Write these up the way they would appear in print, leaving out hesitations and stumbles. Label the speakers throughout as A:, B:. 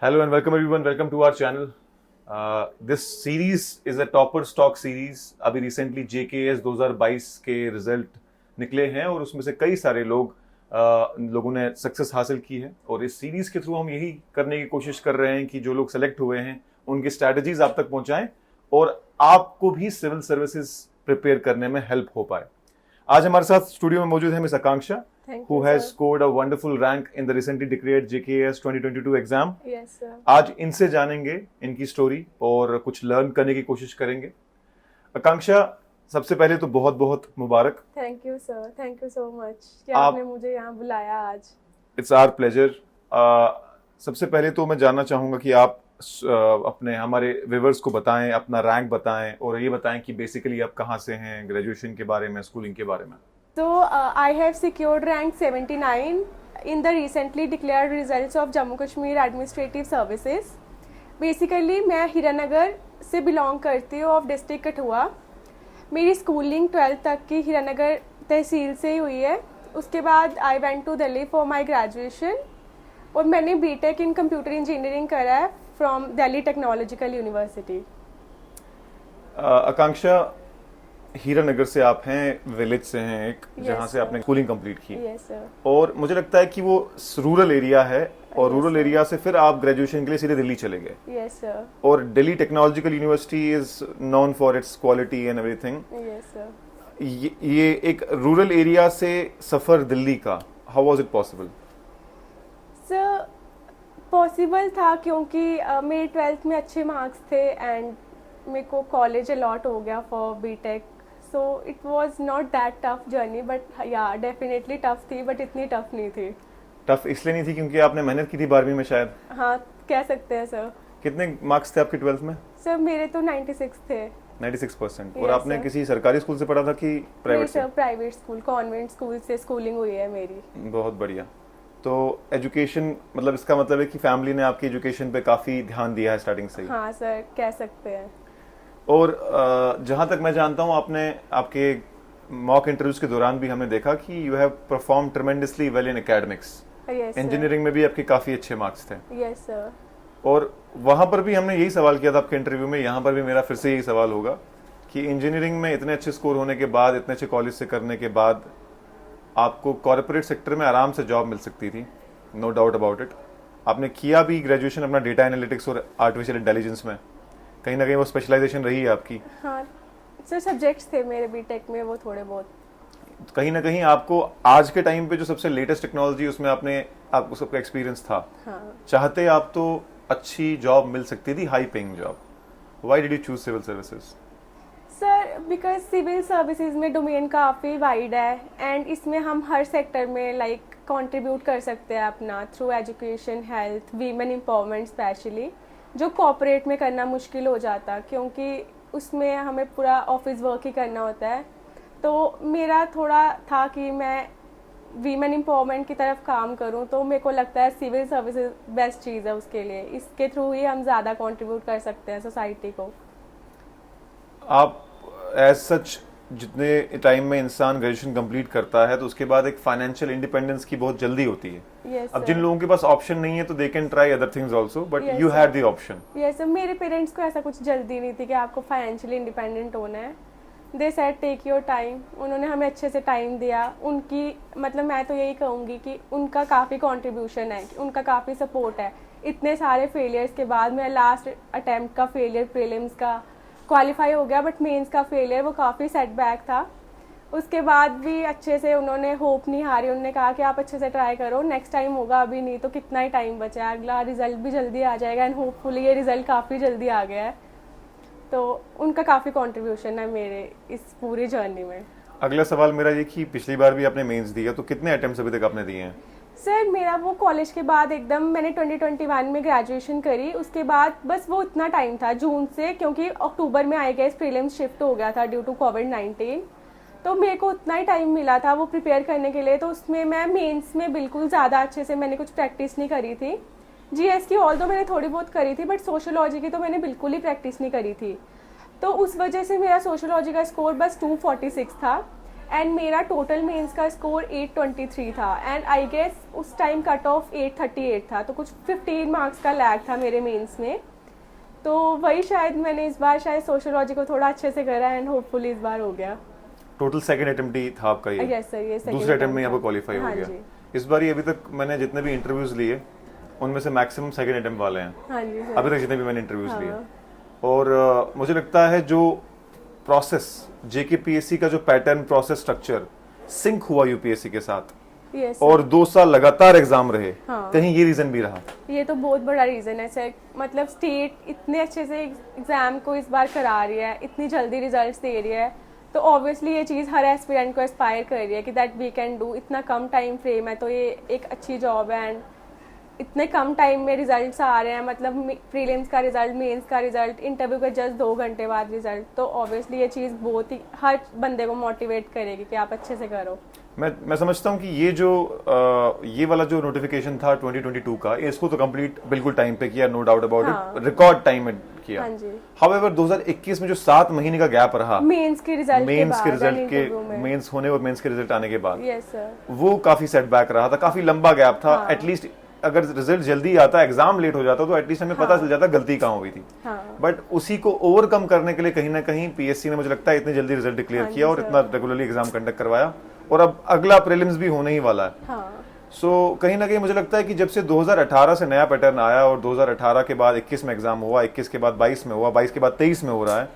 A: Hello and welcome everyone. Welcome to our channel. This series is a topper stock series. अभी recently JKS 2022 के result निकले हैं और उसमें से कई सारे लोगों ने सक्सेस हासिल की है और इस सीरीज के थ्रू हम यही करने की कोशिश कर रहे हैं कि जो लोग सेलेक्ट हुए हैं उनकी स्ट्रैटेजीज आप तक पहुंचाएं और आपको भी सिविल सर्विसेज प्रिपेयर करने में हेल्प हो पाए। आज हमारे साथ स्टूडियो में मौजूद है miss Akanksha who has scored a wonderful rank in the recently declared JKS 2022 exam.
B: Yes, sir.
A: आज इनसे जानेंगे इनकी स्टोरी और कुछ लर्न करने की कोशिश करेंगे। आकांक्षा, सबसे पहले तो बहुत बहुत मुबारक।
B: Thank you sir, thank you so much कि
A: आपने
B: मुझे यहाँ बुलाया आज।
A: It's our pleasure. सबसे पहले तो मैं जानना चाहूँगा कि आप अपने हमारे व्यूअर्स को बताएं, अपना रैंक बताएं और ये बताएं कि बेसिकली आप कहाँ से हैं, ग्रेजुएशन के बारे में, स्कूलिंग के बारे में।
B: So I have secured rank 79 in the recently declared results of Jammu Kashmir Administrative Services. Basically मैं हीरानगर से बिलोंग करती हूँ, ऑफ डिस्ट्रिक्ट कठुआ। मेरी स्कूलिंग 12th तक की हीरानगर तहसील से ही हुई है। उसके बाद I went to Delhi for my graduation और मैंने बीटेक इन कंप्यूटर इंजीनियरिंग करा है from Delhi technological university.
A: Akanksha, Hiranagar से आप हैं, विलेज से हैं एक, जहाँ से आपने स्कूलिंग कंप्लीट की।
B: Yes, sir.
A: और मुझे लगता है कि वो रूरल एरिया है और
B: Yes,
A: रूरल
B: sir.
A: एरिया से फिर आप ग्रेजुएशन के लिए सीधे दिल्ली चले गए।
B: Yes, sir.
A: और Delhi technological university is known for its quality and everything.
B: Yes, sir.
A: ये एक रूरल एरिया से सफर दिल्ली का, how was it possible?
B: Sir possible था क्योंकि मेरे 12th में अच्छे मार्क्स थे एंड मेरे को कॉलेज अलॉट हो गया for BTech, so it was not that tough journey, but या डेफिनेटली टफ थी, बट इतनी टफ नहीं थी।
A: टफ इसलिए नहीं थी क्योंकि आपने मेहनत की थी 12वीं में शायद।
B: हाँ, कह सकते हैं सर।
A: कितने मार्क्स थे आपके 12th में?
B: सर मेरे तो 96 थे।
A: 96%। और
B: Yes,
A: आपने
B: sir.
A: किसी सरकारी स्कूल से पढ़ा था कि प्राइवेट से?
B: Sir private school, convent school से स्कूलिंग हुई है मेरी।
A: बहुत बढ़िया। तो एजुकेशन, मतलब इसका मतलब है कि फैमिली ने आपकी एजुकेशन पे काफी ध्यान दिया है स्टार्टिंग से ही।
B: हाँ सर, कह सकते हैं।
A: और जहां तक मैं जानता हूं, आपके मॉक इंटरव्यूज के दौरान भी हमने देखा कि you have perform tremendously well in academics.
B: Yes
A: engineering में भी आपके काफी अच्छे मार्क्स थे।
B: Yes sir.
A: और वहां पर भी हमने यही सवाल किया था आपके इंटरव्यू में, यहाँ पर भी मेरा फिर से यही सवाल होगा कि इंजीनियरिंग में इतने अच्छे स्कोर होने के बाद, इतने अच्छे कॉलेज से करने के बाद आपको कॉर्पोरेट सेक्टर में आराम से जॉब मिल सकती थी, नो डाउट अबाउट इट। आपने किया भी ग्रेजुएशन अपना डेटा एनालिटिक्स और आर्टिफिशियल इंटेलिजेंस में, कहीं ना कहीं वो स्पेशलाइजेशन रही है आपकी।
B: हाँ सर, सब्जेक्ट्स थे मेरे बीटेक में वो थोड़े बहुत।
A: कहीं ना कहीं आपको आज के टाइम पे जो सबसे लेटेस्ट टेक्नोलॉजी, उसमें आपको सबका एक्सपीरियंस था।
B: हाँ
A: चाहते आप तो अच्छी जॉब मिल सकती थी, high paying job. Why did you choose civil services?
B: Sir because civil services में डोमेन काफ़ी वाइड है एंड इसमें हम हर सेक्टर में लाइक कंट्रीब्यूट कर सकते हैं अपना, through education, health, women empowerment specially, जो कॉर्पोरेट में करना मुश्किल हो जाता क्योंकि उसमें हमें पूरा ऑफिस वर्क ही करना होता है। तो मेरा थोड़ा था कि मैं वीमेन एम्पावरमेंट की तरफ काम करूं, तो मेरे को लगता है सिविल सर्विसेज बेस्ट चीज़ है उसके लिए। इसके थ्रू ही हम ज़्यादा कंट्रीब्यूट कर सकते हैं सोसाइटी को।
A: आप एज सच जितने टाइम में इंसान ग्रेजुएशन कंप्लीट करता है तो उसके बाद एक फाइनेंशियल इंडिपेंडेंस की बहुत जल्दी होती है।
B: Yes,
A: अब
B: sir.
A: जिन लोगों के पास ऑप्शन नहीं है तो they can try other things also, but
B: Yes,
A: you
B: sir.
A: Had the option.
B: Yes, मेरे पेरेंट्स को ऐसा कुछ जल्दी नहीं थी कि आपको फाइनेंशियली इंडिपेंडेंट होना है। They said take your time. उन्होंने हमें अच्छे से टाइम दिया। उनकी मतलब मैं तो यही कहूँगी कि उनका काफ़ी कंट्रीब्यूशन है, उनका काफ़ी सपोर्ट है। इतने सारे फेलियर्स के बाद मेरा लास्ट अटेम्प्ट का फेलियर, प्रीलिम्स का क्वालिफाई हो गया बट मेंस का फेलियर, वो काफ़ी सेटबैक था। उसके बाद भी अच्छे से उन्होंने होप नहीं हारी। उन्होंने कहा कि आप अच्छे से ट्राई करो, नेक्स्ट टाइम होगा, अभी नहीं तो कितना ही टाइम बचा है, अगला रिजल्ट भी जल्दी आ जाएगा एंड होपफुली ये रिजल्ट काफ़ी जल्दी आ गया है। तो उनका काफ़ी कंट्रीब्यूशन है मेरे इस पूरी जर्नी में।
A: अगला सवाल मेरा ये कि पिछली बार भी आपने मेंस दिया, तो कितने अटेम्प्ट्स अभी तक आपने दिए हैं?
B: सर मेरा वो कॉलेज के बाद एकदम मैंने 2021 में ग्रेजुएशन करी, उसके बाद बस वो इतना टाइम था जून से, क्योंकि अक्टूबर में आई गेस प्रीलिम्स शिफ्ट हो गया था ड्यू टू कोविड-19, तो मेरे को उतना ही टाइम मिला था वो प्रिपेयर करने के लिए। तो उसमें मैं मेंस में बिल्कुल ज़्यादा अच्छे से मैंने कुछ प्रैक्टिस नहीं करी थी। जीएस की ऑल तो मैंने थोड़ी बहुत करी थी बट सोशियोलॉजी की तो मैंने बिल्कुल ही प्रैक्टिस नहीं करी थी। तो उस वजह से मेरा सोशियोलॉजी का स्कोर बस 246 था एंड मेरा टोटल मेंस का स्कोर 823 था एंड आई गेस उस टाइम कट ऑफ 838 था, तो कुछ 15 मार्क्स का लैग था मेरे मेंस में। तो वही शायद मैंने इस बार शायद सोशियोलॉजी को थोड़ा अच्छे से करा एंड होपफुली इस बार हो गया।
A: टोटल सेकंड अटेम्प्ट ही था आपका ये?
B: यस सर, ये
A: दूसरे अटेम्प्ट में यहाँ पर क्वालिफाई हो
B: हाँ
A: गया।
B: जी।
A: इस बार ये अभी तक मैंने जितने भी इंटरव्यूज लिए उनमें से मैक्सिमम सेकंड अटेम्प्ट वाले हैं
B: हाँ जी सर।
A: अभी तक जितने भी मैंने इंटरव्यूज लिए।
B: हाँ।
A: और मुझे लगता है जो प्रोसेस जेकेपीएससी का जो पैटर्न प्रोसेस स्ट्रक्चर सिंक हुआ यूपीएससी के साथ
B: यस
A: और 2 साल लगातार एग्जाम रहे,
B: हाँ।
A: कहीं ये रीजन भी रहा?
B: ये तो बहुत बड़ा रीज़न है सर, मतलब स्टेट इतने अच्छे से एग्ज़ाम को इस बार करा रही है, इतनी जल्दी रिजल्ट्स दे रही है, तो ऑब्वियसली ये चीज़ हर एस्पिरेंट को एस्पायर कर रही है कि दैट वी कैन डू। इतना कम टाइम फ्रेम है तो ये एक अच्छी जॉब है एंड इतने कम टाइम में रिजल्ट्स आ रहे हैं, मतलब प्रीलिम्स का रिजल्ट, मेंस का रिजल्ट, इंटरव्यू के जस्ट 2 घंटे बाद रिजल्ट, तो ऑब्वियसली ये चीज़ बहुत ही हर बंदे को मोटिवेट करेगी कि आप अच्छे से करो।
A: मैं समझता हूँ कि ये वाला जो नोटिफिकेशन था 2022 का, इसको तो कंप्लीट बिल्कुल टाइम पे किया, no doubt about it, record time में किया।
B: हाँ जी।
A: हाउएवर 2021 में जो 7 महीने का गैप रहा
B: मेंस के रिजल्ट
A: मेंस होने और मेंस के रिजल्ट आने के बाद,
B: यस सर,
A: वो काफी सेटबैक रहा था, काफी लंबा गैप था। एटलीस्ट अगर रिजल्ट जल्दी आता, एग्जाम लेट हो जाता तो एटलीस्ट हमें पता चल जाता गलती कहाँ हुई थी। बट उसी को ओवरकम करने के लिए कहीं ना कहीं पीएससी ने मुझे लगता है इतनी जल्दी रिजल्ट डिक्लेयर किया और इतना रेगुलरली एग्जाम कंडक्ट करवाया, और अब अगला प्रीलिम्स भी होने ही वाला है। सो कहीं ना कहीं मुझे लगता है कि जब से 2018 से नया पैटर्न आया और 2018 के बाद 21 में एग्जाम हुआ, 21 के बाद 22 में हुआ, 22 के बाद 23 में हो रहा है,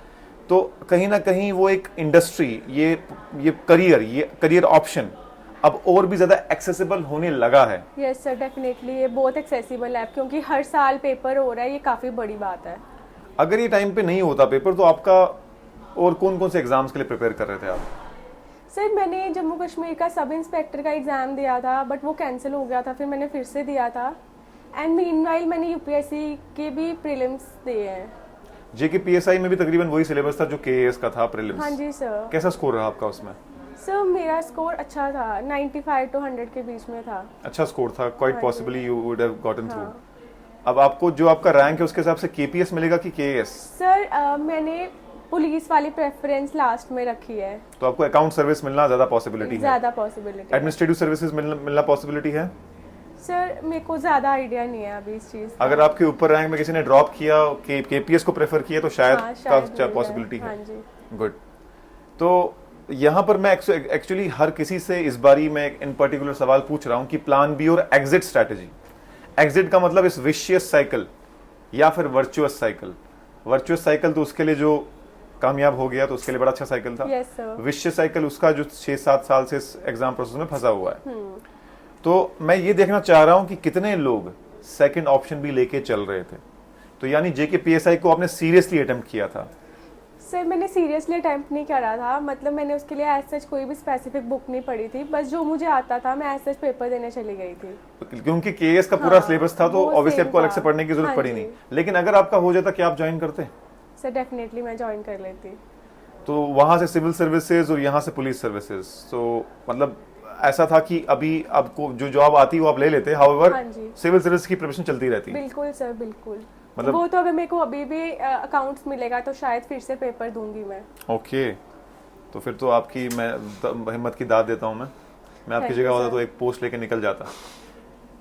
A: तो कहीं ना कहीं वो एक इंडस्ट्री, ये करियर ऑप्शन अब और भी ज्यादा एक्सेसिबल होने लगा है।
B: यस सर, डेफिनेटली ये बहुत एक्सेसिबल है क्योंकि हर साल पेपर हो रहा है, ये काफी बड़ी बात है।
A: अगर ये टाइम पे नहीं होता पेपर तो आपका और कौन कौन से एग्जाम्स के लिए प्रिपेयर कर रहे थे आप?
B: सर मैंने जम्मू कश्मीर का सब इंस्पेक्टर का एग्ज़ाम दिया था, बट वो कैंसिल हो गया था, फिर मैंने फिर से दिया था एंड मीनवाइल मैंने यूपीएससी के भी प्रीलिम्स दिए हैं।
A: जेकेपीएसआई में भी तकरीबन वही सिलेबस था जो केएएस का था, प्रीलिम्स।
B: हाँ जी सर।
A: कैसा स्कोर रहा आपका उसमें?
B: सर मेरा स्कोर अच्छा था, 95 to 100 के बीच में था।
A: अच्छा स्कोर था, quite possibly you would have gotten through. अब आपको जो आपका रैंक है उसके हिसाब से केपीएस मिलेगा कि केएएस?
B: सर मैंने पुलिस वाली प्रेफरेंस लास्ट में रखी है,
A: तो आपको अकाउंट सर्विस मिलना ज्यादा पॉसिबिलिटी है?
B: ज्यादा पॉसिबिलिटी।
A: एडमिनिस्ट्रेटिव सर्विसेज मिलना पॉसिबिलिटी है?
B: सर मेरे को ज्यादा आइडिया नहीं है अभी इस चीज का।
A: अगर आपके ऊपर रैंक में किसी ने ड्रॉप किया, केपीएस को प्रेफर किया, तो शायद पॉसिबिलिटी है।
B: हाँ जी।
A: गुड। तो यहाँ पर मैं एक्चुअली हर किसी से इस बारी में इन पर्टिकुलर सवाल पूछ रहा हूँ कि प्लान बी और एग्जिट स्ट्रैटेजी। एग्जिट का मतलब इस विशियस साइकिल या फिर वर्चुअस साइकिल। वर्चुअस साइकिल तो उसके लिए जो कामयाब हो गया तो उसके लिए बड़ा अच्छा साइकिल था।
B: yes,
A: विशियस साइकिल उसका जो 6-7 साल से एग्जाम प्रोसेस में फंसा हुआ है। तो मैं ये देखना चाह रहा हूँ कि कितने लोग सेकंड ऑप्शन भी लेके चल रहे थे। तो यानी जेकेपीएसआई को आपने सीरियसली अटेम्प्ट किया था?
B: सर मैंने सीरियसली अटेम्प्ट नहीं करा था, मतलब मैंने उसके लिए एज सच कोई भी स्पेसिफिक बुक नहीं पढ़ी थी, बस जो मुझे आता था मैं एज सच पेपर देने चली गई थी।
A: क्योंकि केएस का पूरा सिलेबस था तो ऑब्वियसली आपको अलग से पढ़ने की जरूरत पड़ी नहीं। लेकिन अगर आपका हो जाता, क्या आप ज्वाइन करते?
B: सर डेफिनेटली मैं ज्वाइन कर लेती।
A: तो वहां से सिविल सर्विसेज और यहाँ से पुलिस सर्विसेज, तो मतलब ऐसा था कि अभी आपको जो जॉब आती वो आप ले लेते, हाउएवर सिविल सर्विस की प्रिपरेशन चलती रहती?
B: बिल्कुल सर, बिल्कुल। मतलब वो तो अगर मेरे को अभी भी अकाउंट्स मिलेगा तो शायद फिर से पेपर दूंगी मैं। ओके,
A: तो फिर तो आपकी मैं हिम्मत की दाद देता हूँ। मैं आपकी जगह होता तो एक पोस्ट लेके निकल जाता।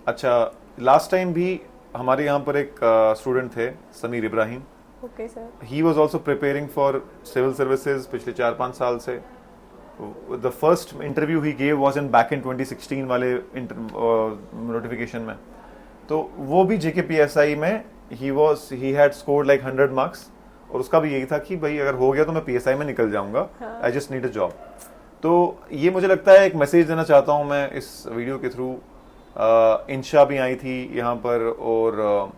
A: अच्छा, लास्ट टाइम भी हमारे यहाँ पर एक स्टूडेंट थे, Sameer Ibrahim.
B: Okay sir.
A: He was also preparing for civil services पिछले 4-5 साल से। The first interview he gave was in back in 2016 वाले नोटिफिकेशन में। तो वो भी जेकेपीएसआई में he had scored like 100 marks, और उसका भी यही था कि भाई अगर हो गया तो मैं पीएसआई में निकल जाऊंगा, I just need a job. तो ये मुझे लगता है एक मैसेज देना चाहता हूं मैं इस वीडियो के थ्रू। इंशा भी आई थी यहाँ पर, और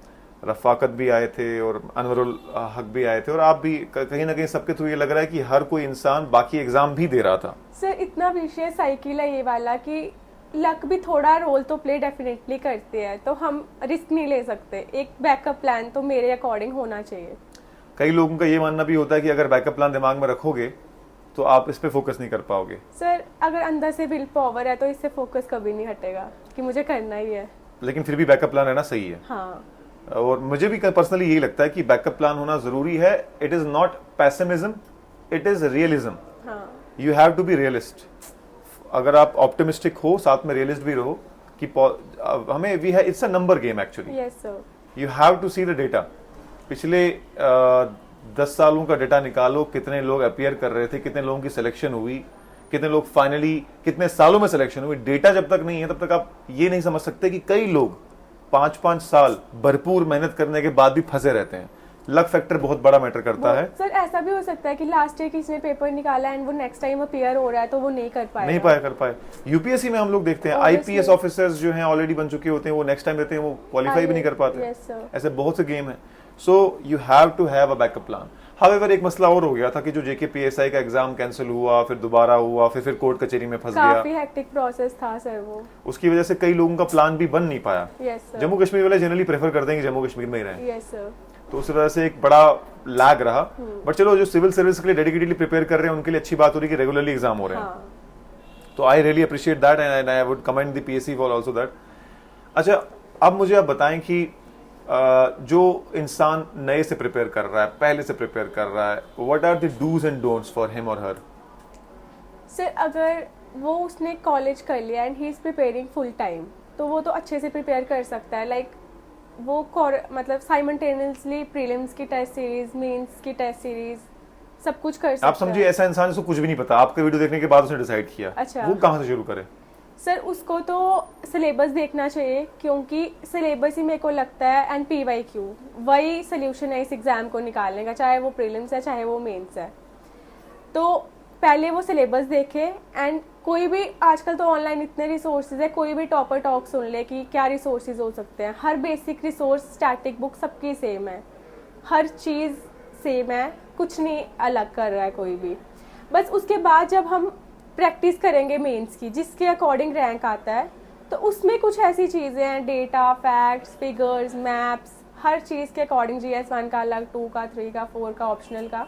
A: रफाकत भी आए थे, और अनवरुल हक भी आए थे, और आप भी। कहीं ना कहीं सबके थ्रू ये लग रहा है कि हर कोई इंसान बाकी एग्जाम भी दे रहा था।
B: सर इतना विषय साइकिल है ये वाला कि लक भी थोड़ा रोल तो प्ले डेफिनेटली करते हैं, तो हम रिस्क नहीं ले सकते। एक बैकअप प्लान तो मेरे अकॉर्डिंग होना चाहिए।
A: कई लोगों का ये मानना भी होता है कि अगर बैकअप प्लान दिमाग में रखोगे तो आप इस पे फोकस नहीं कर पाओगे।
B: सर अगर अंदर से विल पावर है तो इससे फोकस कभी नहीं हटेगा कि मुझे करना ही है।
A: लेकिन फिर भी बैकअप प्लान रहना सही है।
B: हाँ।
A: और मुझे भी पर्सनली यही लगता है कि बैकअप प्लान होना जरूरी है। It is not pessimism, it is realism. You have to be realist. अगर आप ऑप्टिमिस्टिक हो, साथ में रियलिस्ट भी रहो कि हमें वी है, it's a number game actually.
B: Yes sir.
A: You have to see the data. पिछले 10 सालों का डेटा निकालो, कितने लोग अपीयर कर रहे थे, कितने लोगों की सिलेक्शन हुई, कितने लोग फाइनली कितने सालों में सिलेक्शन हुई। डेटा जब तक नहीं है तब तक आप ये नहीं समझ सकते कि कई लोग 5-5 साल भरपूर मेहनत करने के बाद भी फंसे रहते हैं। लक फैक्टर बहुत बड़ा मैटर करता है।
B: सर ऐसा भी हो सकता है कि लास्ट ईयर किसी ने पेपर निकाला एंड वो नेक्स्ट टाइम अपीयर हो रहा है तो वो नहीं कर पाएगा।
A: नहीं पाया कर पाए। यूपीएससी में हम लोग देखते हैं आईपीएस ऑफिसर्स जो हैं ऑलरेडी बन चुके होते हैं, वो नेक्स्ट टाइम देते हैं, वो क्वालिफाई भी नहीं कर पाते।
B: Yes sir.
A: ऐसे बहुत से गेम हैं। So you have to have a backup plan. However एक मसला और हो गया था कि जो जेके पीएसआई का एग्जाम कैंसिल हुआ, फिर दोबारा हुआ, फिर कोर्ट कचहरी में फंस गया।
B: काफी हेक्टिक प्रोसेस था सर वो।
A: उसकी वजह से कई लोगों का प्लान भी बन नहीं पाया।
B: Yes sir.
A: जम्मू कश्मीर वाले जनरली प्रेफर करते हैं कि जम्मू कश्मीर में ही रहें,
B: यस सर।
A: तो उस वजह से एक बड़ा लैग रहा। बट चलो, जो सिविल सर्विस के लिए डेडिकेटेडली प्रिपेयर कर रहे हैं उनके लिए अच्छी बात हो रही है कि रेगुलरली एग्जाम हो रहे हैं।
B: हाँ।
A: तो I really appreciate that and I would commend the PSC for also that. अच्छा, अब मुझे आप बताएं कि जो इंसान नए से प्रिपेयर कर रहा है, पहले से प्रिपेयर कर रहा है, what are the dos and don'ts for him और हर?
B: सर अगर वो उसने कॉलेज कर लिया and he is preparing full time तो वो तो अच्छे से प्रिपेयर कर सकता है। लाइक वो मतलब साइमल्टेनियसली प्रीलिम्स की टेस्ट सीरीज, मेंस की टेस्ट सीरीज सब कुछ कर सकता है।
A: आप समझिए ऐसा इंसान जिसको कुछ भी नहीं पता, आपका वीडियो देखने के बाद उसने डिसाइड किया,
B: अच्छा।
A: वो कहाँ से शुरू करे?
B: सर उसको तो सिलेबस देखना चाहिए, क्योंकि सिलेबस ही मेरे को लगता है एंड PYQ वही सोल्यूशन है इस एग्जाम को निकालने का, चाहे वो प्रीलिम्स है चाहे वो मेंस है। तो पहले वो सिलेबस देखे एंड कोई भी आजकल तो ऑनलाइन इतने रिसोर्सेज है, कोई भी टॉपर टॉक सुन ले कि क्या रिसोर्सेज हो सकते हैं। हर बेसिक रिसोर्स, स्टैटिक बुक सबकी सेम है, हर चीज़ सेम है, कुछ नहीं अलग कर रहा है कोई भी। बस उसके बाद जब हम प्रैक्टिस करेंगे मेंस की, जिसके अकॉर्डिंग रैंक आता है, तो उसमें कुछ ऐसी चीज़ें हैं, डेटा, फैक्ट्स, फिगर्स, मैप्स, हर चीज़ के अकॉर्डिंग, GS1 का अलग, 2 का, 3 का, 4 का, ऑप्शनल का,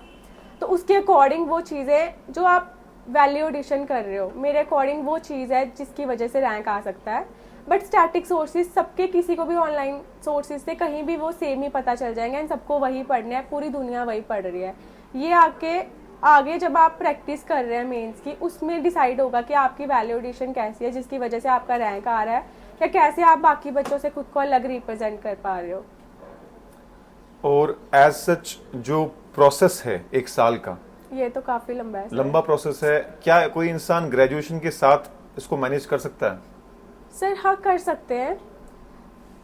B: तो उसके अकॉर्डिंग वो चीज़ें जो आप वैल्यू एडिशन कर रहे हो, मेरे अकॉर्डिंग वो चीज़ है जिसकी वजह से रैंक आ सकता है। बट स्टैटिक सोर्सेज सबके, किसी को भी ऑनलाइन सोर्सेज से कहीं भी वो सेम ही पता चल जाएंगे एंड सबको वही पढ़ना है, पूरी दुनिया वही पढ़ रही है। ये आगे जब आप प्रैक्टिस कर रहे हैं मेंस की, उसमें डिसाइड होगा कि आपकी वैल्यू एडिशन कैसी है जिसकी वजह से आपका रैंक आ रहा है, या कैसे आप बाकी बच्चों से खुद को अलग रिप्रेजेंट कर पा रहे हो।
A: और एज सच जो प्रोसेस है 1 साल का,
B: ये तो काफी लंबा है सर।
A: लंबा प्रोसेस है। क्या कोई इंसान ग्रेजुएशन के साथ इसको मैनेज कर सकता है?
B: सर हाँ, कर सकते हैं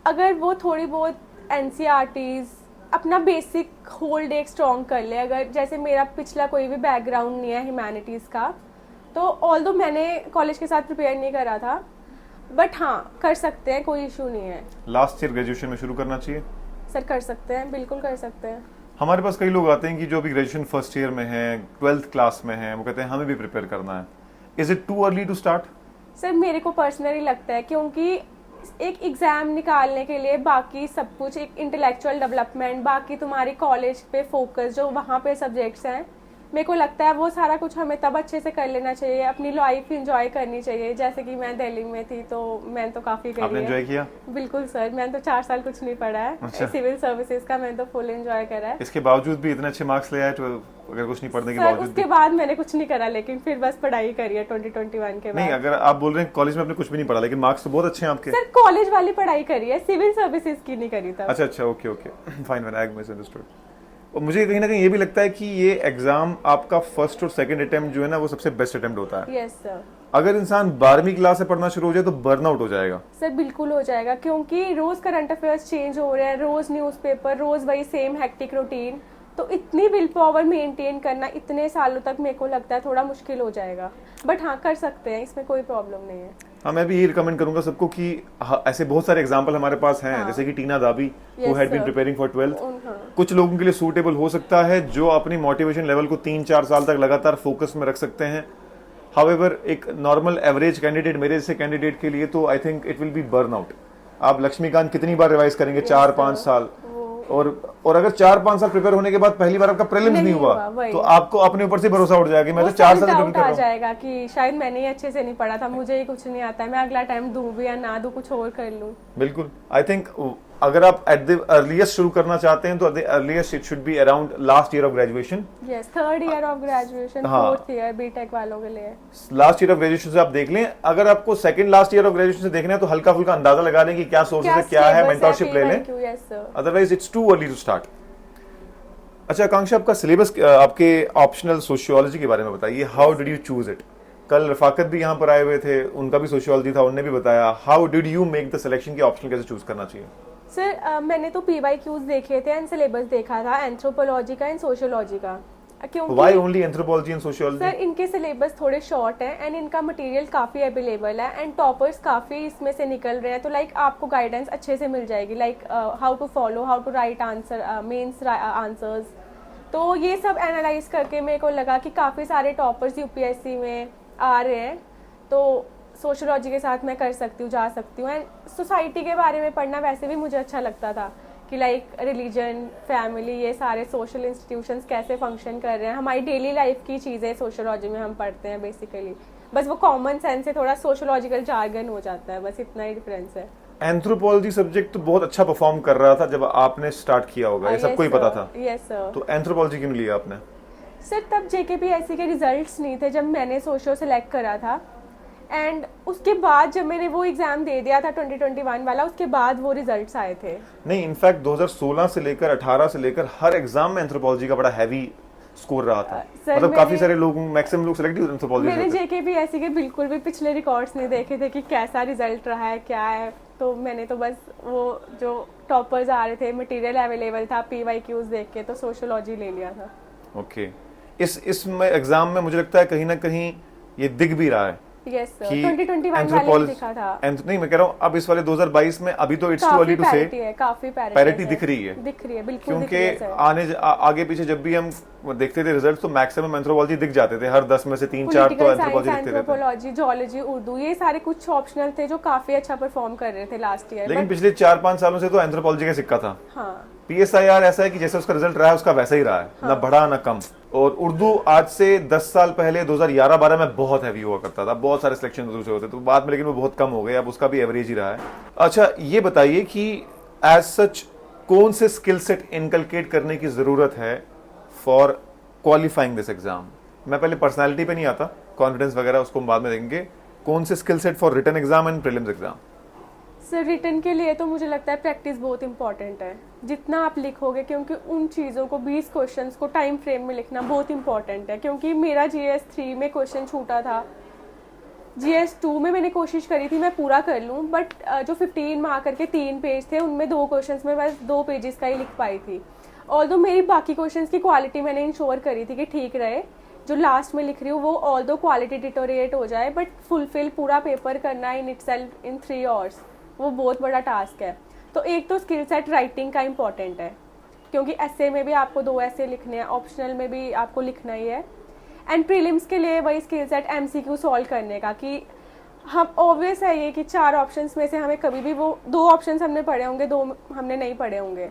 B: अगर वो थोड़ी बहुत NCERTs अपना बेसिक होल्ड एक स्ट्रॉन्ग कर ले। अगर जैसे मेरा पिछला कोई भी बैकग्राउंड नहीं है ह्यूमैनिटीज़ का, तो ऑल्दो मैंने कॉलेज के साथ प्रिपेयर नहीं करा था, बट हाँ कर सकते हैं, कोई इशू नहीं है।
A: लास्ट ईयर ग्रेजुएशन में शुरू करना चाहिए?
B: सर कर सकते हैं, बिल्कुल कर सकते हैं।
A: हमारे पास कई लोग आते हैं कि जो अभी ग्रेजुएशन फर्स्ट ईयर में है, 12th क्लास में है, वो कहते हैं हमें भी प्रिपेयर करना है। Is it too early to start?
B: Sir मेरे को पर्सनली लगता है, क्योंकि एक एग्ज़ाम निकालने के लिए बाकी सब कुछ, एक इंटेलेक्चुअल डेवलपमेंट, बाकी तुम्हारी कॉलेज पे फोकस जो वहाँ पे सब्जेक्ट्स हैं, मेरे को लगता है वो सारा कुछ हमें तब अच्छे से कर लेना चाहिए, अपनी लाइफ एंजॉय करनी चाहिए। जैसे कि मैं दिल्ली में थी तो मैंने तो काफ़ी करी है।
A: आपने एंजॉय किया?
B: बिल्कुल सर, मैंने तो 4 साल कुछ नहीं पढ़ा है।
A: अच्छा।
B: सिविल सर्विसेज का मैंने तो फुल एंजॉय करा है।
A: इसके बावजूद भी इतने अच्छे मार्क्स ले आए, तो अगर कुछ नहीं पढ़ने के
B: सर
A: बावजूद
B: उसके
A: भी?
B: बाद मैंने कुछ नहीं करा, लेकिन फिर बस पढ़ाई करी है 2021 के
A: नहीं,
B: बाद।
A: अगर आप बोल रहे हैं कॉलेज में आपने कुछ भी नहीं पढ़ा लेकिन मार्क्स तो बहुत अच्छे हैं आपके।
B: सर कॉलेज वाली पढ़ाई करी है, सिविल सर्विसेज की नहीं करी था।
A: अच्छा, ओके फाइन फाइन, आई मिसअंडरस्टूड। और मुझे कहीं ना कहीं ये भी लगता है कि ये एग्जाम आपका फर्स्ट और सेकंड अटेम्प्ट जो है ना, वो सबसे बेस्ट अटेम्प्ट होता है।
B: Yes sir.
A: अगर इंसान 12वीं क्लास से पढ़ना शुरू हो जाए तो बर्नआउट हो जाएगा।
B: सर बिल्कुल हो जाएगा, क्योंकि रोज करंट अफेयर्स चेंज हो रहे हैं, रोज न्यूज़पेपर, रोज वही सेम हेक्टिक रूटीन, तो इतनी विल पावर मेंटेन करना इतने सालों तक मेरे को लगता है थोड़ा मुश्किल हो जाएगा। बट हाँ कर सकते हैं, इसमें कोई प्रॉब्लम नहीं है।
A: हाँ, मैं भी यही रिकमेंड करूंगा सबको कि ऐसे बहुत सारे एग्जाम्पल हमारे पास हैं। जैसे कि Tina Dabi, who had been preparing for 12th, कुछ लोगों के लिए सूटेबल हो सकता है जो अपनी मोटिवेशन लेवल को 3-4 साल तक लगातार फोकस में रख सकते हैं। हाउएवर एक नॉर्मल एवरेज कैंडिडेट, मेरे जैसे कैंडिडेट के लिए तो I think it will be burnout. आप लक्ष्मीकांत कितनी बार रिवाइज करेंगे? 4-5 साल। और अगर 4-5 साल प्रिपेयर होने के बाद पहली बार आपका प्रीलिम्स नहीं हुआ तो आपको अपने ऊपर से भरोसा उठ जाएगा कि मैं तो 4 साल से प्रिपेयर कर रहा हूं।
B: आ जाएगा कि शायद मैंने ही अच्छे से नहीं पढ़ा था, मुझे ही कुछ नहीं आता है, मैं अगला टाइम दूं भी या ना दूं, कुछ और कर लूं।
A: बिल्कुल, आई थिंक अगर आप एट द अर्लीस्ट शुरू करना चाहते हैं तो at the earliest it should be around last year of graduation.
B: Yes, third year of graduation,
A: हाँ।
B: फोर्थ ईयर बीटेक वालों के लिए।
A: लास्ट ईयर ऑफ ग्रेजुएशन से आप देख लें। अगर आपको second last year of graduation से देखना है तो हल्का फुल्का अंदाजा लगा लें कि क्या सोर्सेज है, क्या है, मेंटरशिप ले लें।
B: Yes sir.
A: Otherwise it's too early to start. अच्छा आकांक्षा, आपका सिलेबस, आपके ऑप्शनल सोशियोलॉजी के बारे में बताइए। How did you choose it? कल रफाकत भी यहाँ पर आए हुए थे, उनका भी सोशियोलॉजी था, उन्होंने भी बताया। How did you make the selection की ऑप्शनल कैसे चूज करना चाहिए?
B: सर मैंने तो PYQs देखे थे एंड सिलेबस देखा था एंथ्रोपोलॉजी का एंड सोशियोलॉजी का। क्योंकि
A: why only anthropology and sociology?
B: Sir इनके सिलेबस थोड़े शॉर्ट हैं एंड इनका मटेरियल काफ़ी अवेलेबल है एंड टॉपर्स काफ़ी इसमें से निकल रहे हैं, तो लाइक आपको गाइडेंस अच्छे से मिल जाएगी, like how to follow, how to write answer, mains answers. तो ये सब एनालाइज करके मेरे को लगा कि काफ़ी सारे टॉपर्स UPSC में आ रहे हैं, तो सोशियोलॉजी के साथ मैं कर सकती हूँ, जा सकती हूँ। एंड सोसाइटी के बारे में पढ़ना वैसे भी मुझे अच्छा लगता था कि लाइक रिलीजन, फैमिली, ये सारे सोशल इंस्टीट्यूशंस कैसे फंक्शन कर रहे हैं, हमारी डेली लाइफ की चीज़ें सोशियोलॉजी में हम पढ़ते हैं बेसिकली। बस वो कॉमन सेंस से थोड़ा सोशियोलॉजिकल जार्गन हो जाता है, बस इतना ही डिफरेंस है।
A: एंथ्रोपोलॉजी सब्जेक्ट तो बहुत अच्छा परफॉर्म कर रहा था जब आपने स्टार्ट किया होगा, ये सबको ही पता था।
B: Yes sir.
A: तो एंथ्रोपोलॉजी क्यों लिया आपने?
B: सर तब JKPSC के रिजल्ट्स नहीं थे जब मैंने सोशियो सेलेक्ट करा था, एंड उसके बाद जब मैंने वो एग्जाम दे दिया था 2021 वाला, उसके बाद वो रिजल्ट्स आए थे।
A: नहीं, इनफैक्ट 2016 से लेकर 18 से लेकर हर एग्जाम में एंथ्रोपोलॉजी का बड़ा हैवी स्कोर रहा था। मतलब काफी सारे लोग, मैक्सिमम लोग सेलेक्ट एंथ्रोपोलॉजी
B: मैंने JKPSC के बिल्कुल भी पिछले रिकॉर्ड्स नहीं देखे थे कि कैसा रिजल्ट रहा है, क्या है, तो मैंने तो बस वो जो टॉपर्स आ रहे थे, मटेरियल अवेलेबल था, PYQs देख के तो सोशियोलॉजी ले लिया था।
A: ओके। इस एग्जाम में मुझे लगता है कहीं ना कहीं ये दिख भी रहा है।
B: यस सर,
A: कि
B: 2021 वाले में दिखा था।
A: नहीं, मैं कह रहा हूँ अब इस वाले 2022 में अभी तो इट्स टू अर्ली टू से,
B: काफी
A: पैरिटी दिख रही है,
B: बिल्कुल दिख रही है सर।
A: क्योंकि आगे पीछे जब भी हम देखते थे रिजल्ट तो मैक्सिमम एंथ्रोपोलॉजी दिख जाते थे, हर 10 में से 3-4 तो एंथ्रोपोलॉजी दिखते थे।
B: एंथ्रोपोलॉजी, जूलॉजी, उर्दू, ये सारे कुछ ऑप्शनल थे जो काफी अच्छा परफॉर्म कर रहे थे लास्ट ईयर।
A: लेकिन पिछले 4-5 सालों से तो एंथ्रोपोलॉजी का सिक्का था।
B: हाँ।
A: PSIR ऐसा है कि जैसे उसका रिजल्ट रहा है उसका वैसा ही रहा है, ना बढ़ा ना कम। और उर्दू आज से 10 साल पहले 2011-12 में बहुत हैवी हुआ करता था, बहुत सारे सिलेक्शन उर्दू से होते, तो बाद में लेकिन वो बहुत कम हो गए, अब उसका भी एवरेज ही रहा है। अच्छा ये बताइए कि एज सच कौन से स्किल सेट इनकलकेट करने की जरूरत है फॉर क्वालिफाइंग दिस एग्जाम? मैं पहले पर्सनैलिटी पे नहीं आता, कॉन्फिडेंस वगैरह उसको हम बाद में देखेंगे। कौन से skill set for written exam and prelims exam?
B: Sir written के लिए तो मुझे लगता है प्रैक्टिस बहुत इंपॉर्टेंट है, जितना आप लिखोगे, क्योंकि उन चीज़ों को 20 क्वेश्चंस को टाइम फ्रेम में लिखना बहुत इंपॉर्टेंट है। क्योंकि मेरा GS3 में क्वेश्चन छूटा था, GS2 में मैंने कोशिश करी थी मैं पूरा कर लूँ, बट जो 15 मार्कर के 3 पेज थे उनमें 2 क्वेश्चंस में बस 2 पेजेस का ही लिख पाई थी। ऑल्दो मेरी बाकी क्वेश्चंस की क्वालिटी मैंने इंश्योर करी थी कि ठीक रहे, जो लास्ट में लिख रही हूँ वो ऑल्दो क्वालिटी डिटोरिएट हो जाए, बट फुलफिल पूरा पेपर करना इन इटसेल्फ इन 3 आवर्स, वो बहुत बड़ा टास्क है। तो एक तो स्किल सेट राइटिंग का इम्पॉर्टेंट है, क्योंकि ऐसे में भी आपको 2 ऐसे लिखने हैं, ऑप्शनल में भी आपको लिखना ही है। एंड प्रीलिम्स के लिए वही स्किल सेट MCQ सॉल्व करने का, कि हम ऑब्वियस है ये कि 4 ऑप्शंस में से हमें कभी भी वो 2 ऑप्शंस हमने पढ़े होंगे, 2 हमने नहीं पढ़े होंगे,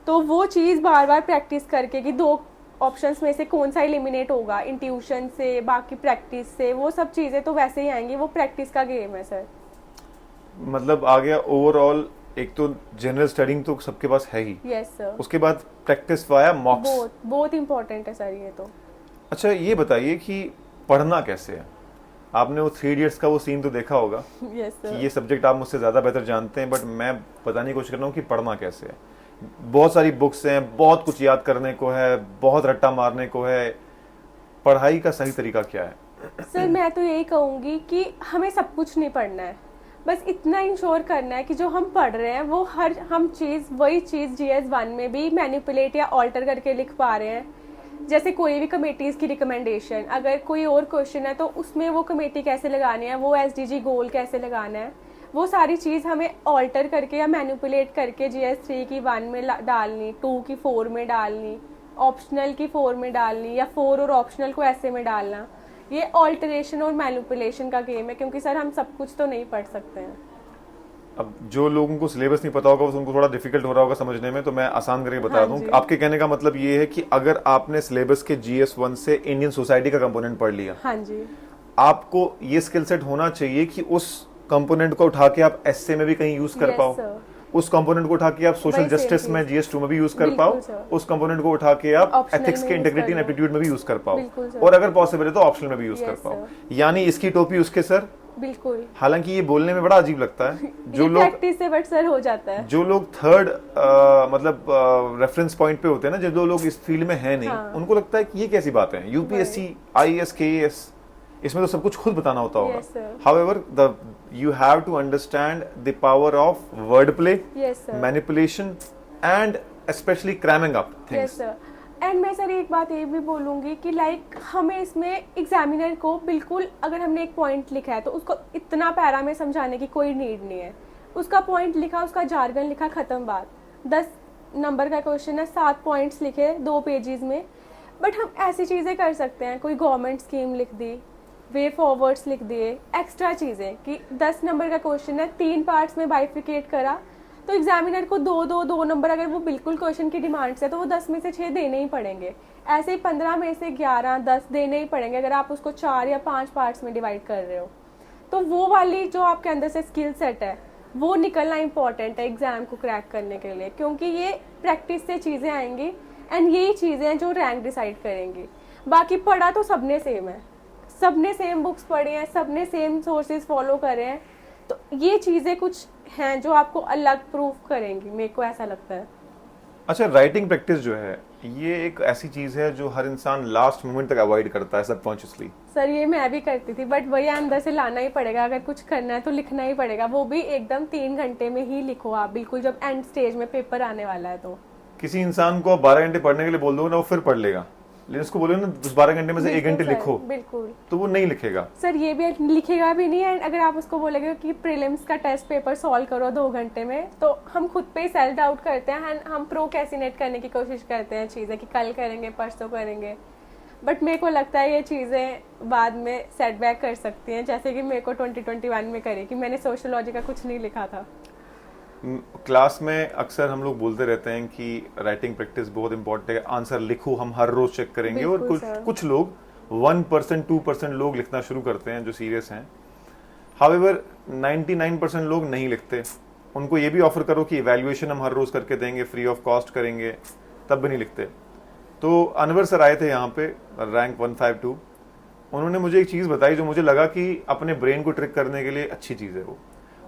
B: तो वो चीज़ बार बार प्रैक्टिस करके कि 2 ऑप्शंस में से कौन सा एलिमिनेट होगा, इंट्यूशन से, बाकी प्रैक्टिस से, वो सब चीज़ें तो वैसे ही आएंगी, वो प्रैक्टिस का गेम है सर।
A: मतलब आ गया ओवरऑल, एक तो जनरल स्टडिंग तो सबके पास है ही,
B: यस सर,
A: उसके बाद प्रैक्टिस वाया मॉक्स,
B: बहुत इंपॉर्टेंट है सर ये तो।
A: अच्छा ये बताइए कि पढ़ना कैसे है? आपने वो 3 इडियट्स का वो सीन तो देखा होगा।
B: Yes sir.
A: कि ये सब्जेक्ट आप मुझसे ज़्यादा बेहतर जानते हैं, बट मैं बताने की कोशिश कर रहा हूँ कि पढ़ना कैसे है। बहुत सारी बुक्स हैं, बहुत कुछ याद करने को है, बहुत रट्टा मारने को है, पढ़ाई का सही तरीका क्या है?
B: सर मैं तो यही कहूँगी कि हमें सब कुछ नहीं पढ़ना है, बस इतना इंश्योर करना है कि जो हम पढ़ रहे हैं वो हम चीज़ वही चीज़ GS1 में भी मैनिपुलेट या ऑल्टर करके लिख पा रहे हैं। जैसे कोई भी कमेटीज़ की रिकमेंडेशन, अगर कोई और क्वेश्चन है तो उसमें वो कमेटी कैसे लगानी है, वो SDG गोल कैसे लगाना है, वो सारी चीज़ हमें ऑल्टर करके या मैनिपुलेट करके GS3 की 1 में डालनी, 2 की 4 में डालनी, ऑप्शनल की 4 में डालनी, या 4 और ऑप्शनल को ऐसे में डालना, ये ऑल्टरेशन और मैनिपुलेशन का गेम है, क्योंकि सर हम सब कुछ तो नहीं पढ़ सकते हैं।
A: अब जो लोगों को सिलेबस नहीं पता होगा उनको थोड़ा डिफिकल्ट हो रहा होगा समझने में, तो मैं आसान करके बता
B: हाँ
A: दूं।
B: जी।
A: आपके कहने का मतलब ये है कि अगर आपने सिलेबस के GS1 से इंडियन सोसाइटी का कंपोनेंट पढ़ लिया,
B: हाँ जी,
A: आपको ये स्किल सेट होना चाहिए कि उस कंपोनेंट को उठा के आप एस्से में भी कहीं यूज कर
B: Yes,
A: पाओ,
B: sir.
A: उस कंपोनेंट को उठा के आप सोशल
B: वही same
A: जस्टिस में
B: चीज़।
A: GS2 में भी यूज कर
B: बिल्कुल
A: पाओ,
B: सर।
A: उस कंपोनेंट को उठा के आप
B: Optional
A: एथिक्स
B: में
A: के
B: use
A: इंटीग्रिटी
B: कर
A: एंड
B: लो।
A: एप्टीट्यूड में भी यूज कर पाओ,
B: बिल्कुल सर।
A: और अगर पॉसिबल है तो ऑप्शनल में भी यूज
B: Yes,
A: कर पाओ।
B: sir।
A: यानी इसकी टोपी उसके सर।
B: बिल्कुल
A: हालांकि ये बोलने में बड़ा अजीब लगता है, जो
B: ये
A: लोग
B: प्रैक्टिस से बट सर हो जाता है।
A: जो लोग थर्ड मतलब रेफरेंस पॉइंट पे होते हैं ना, जो लोग इस फील्ड में है नहीं,
B: हाँ।
A: उनको लगता है कि ये कैसी बात है, यूपीएससी IAS KAS इसमें तो सब कुछ खुद बताना होता होगा।
B: Yes, sir।
A: However, you have to understand the power of wordplay,
B: Yes, sir।
A: manipulation, and especially cramming up things.
B: Yes sir. And मैं सर एक बात ये भी बोलूँगी कि लाइक हमें इसमें एग्जामिनर को बिल्कुल, अगर हमने एक पॉइंट लिखा है तो उसको इतना पैरा में समझाने की कोई नीड नहीं है। उसका पॉइंट लिखा, उसका जार्गन लिखा, ख़त्म बात। 10 नंबर का क्वेश्चन है, 7 पॉइंट्स लिखे 2 पेजेस में, बट हम ऐसी चीज़ें कर सकते हैं, कोई गवर्नमेंट स्कीम लिख दी, वे फॉरवर्ड्स लिख दिए, एक्स्ट्रा चीज़ें कि 10 नंबर का क्वेश्चन है, 3 पार्ट्स में बाइफिकेट करा, तो एग्जामिनर को 2 नंबर, अगर वो बिल्कुल क्वेश्चन की डिमांड से, तो वो 10 में से 6 देने ही पड़ेंगे। ऐसे ही 15 में से 11, 10 देने ही पड़ेंगे अगर आप उसको 4 या 5 पार्ट्स में डिवाइड कर रहे हो। तो वो वाली जो आपके अंदर से स्किल सेट है वो निकलना इंपॉर्टेंट है एग्जाम को क्रैक करने के लिए, क्योंकि ये प्रैक्टिस से चीज़ें आएंगी एंड यही चीज़ें हैं जो रैंक डिसाइड करेंगी। बाकी पढ़ा तो सबने सेम है, सबने सेम बुक्स पढ़े हैं, सबने सेम सोर्सेज फॉलो करे हैं, तो ये चीज़ें कुछ हैं जो आपको अलग प्रूफ करेंगी, मेरे को ऐसा लगता है।
A: अच्छा, राइटिंग प्रैक्टिस जो है ये एक ऐसी चीज है जो हर इंसान लास्ट मोमेंट तक अवॉइड करता है सबकॉन्शियसली।
B: सर ये मैं भी करती थी, बट वही अंदर से लाना ही पड़ेगा, अगर कुछ करना है तो लिखना ही पड़ेगा, वो भी एकदम 3 घंटे में ही लिखो आप, बिल्कुल जब एंड स्टेज में पेपर आने वाला है तो।
A: किसी इंसान को आप 12 घंटे पढ़ने के लिए बोल दो ना, वो फिर पढ़ लेगा, लेकिन उसको बोलो ना उस 12 घंटे में से 1 घंटे
B: बिल्कुल सर,
A: लिखो,
B: बिल्कुल
A: तो वो नहीं लिखेगा।
B: सर, ये भी लिखेगा भी नहीं। एंड अगर आप उसको बोलेंगे कि प्रीलिम्स का टेस्ट पेपर सॉल्व करो 2 घंटे में, तो हम खुद पे ही सेल्फ डाउट करते हैं एंड हम प्रोक्रेस्टिनेट करने की कोशिश करते हैं चीज़ें कि कल करेंगे, परसों करेंगे, बट मेरे को लगता है ये चीज़ें बाद में सेटबैक कर सकती हैं, जैसे कि मेरे को 2021 में करी कि मैंने सोशियोलॉजी का कुछ नहीं लिखा था।
A: क्लास में अक्सर हम लोग बोलते रहते हैं कि राइटिंग प्रैक्टिस बहुत इंपॉर्टेंट है, आंसर लिखो, हम हर रोज चेक करेंगे, और
B: बिल्कुल
A: कुछ
B: सर।
A: कुछ लोग 1% 2% लोग लिखना शुरू करते हैं जो सीरियस हैं। हाउएवर 99% लोग नहीं लिखते। उनको ये भी ऑफर करो कि इवैल्यूएशन हम हर रोज करके देंगे, फ्री ऑफ कॉस्ट करेंगे, तब भी नहीं लिखते। तो अनवर सर आए थे यहाँ पे, रैंक 152। उन्होंने मुझे एक चीज़ बताई जो मुझे लगा कि अपने ब्रेन को ट्रिक करने के लिए अच्छी चीज़ है वो।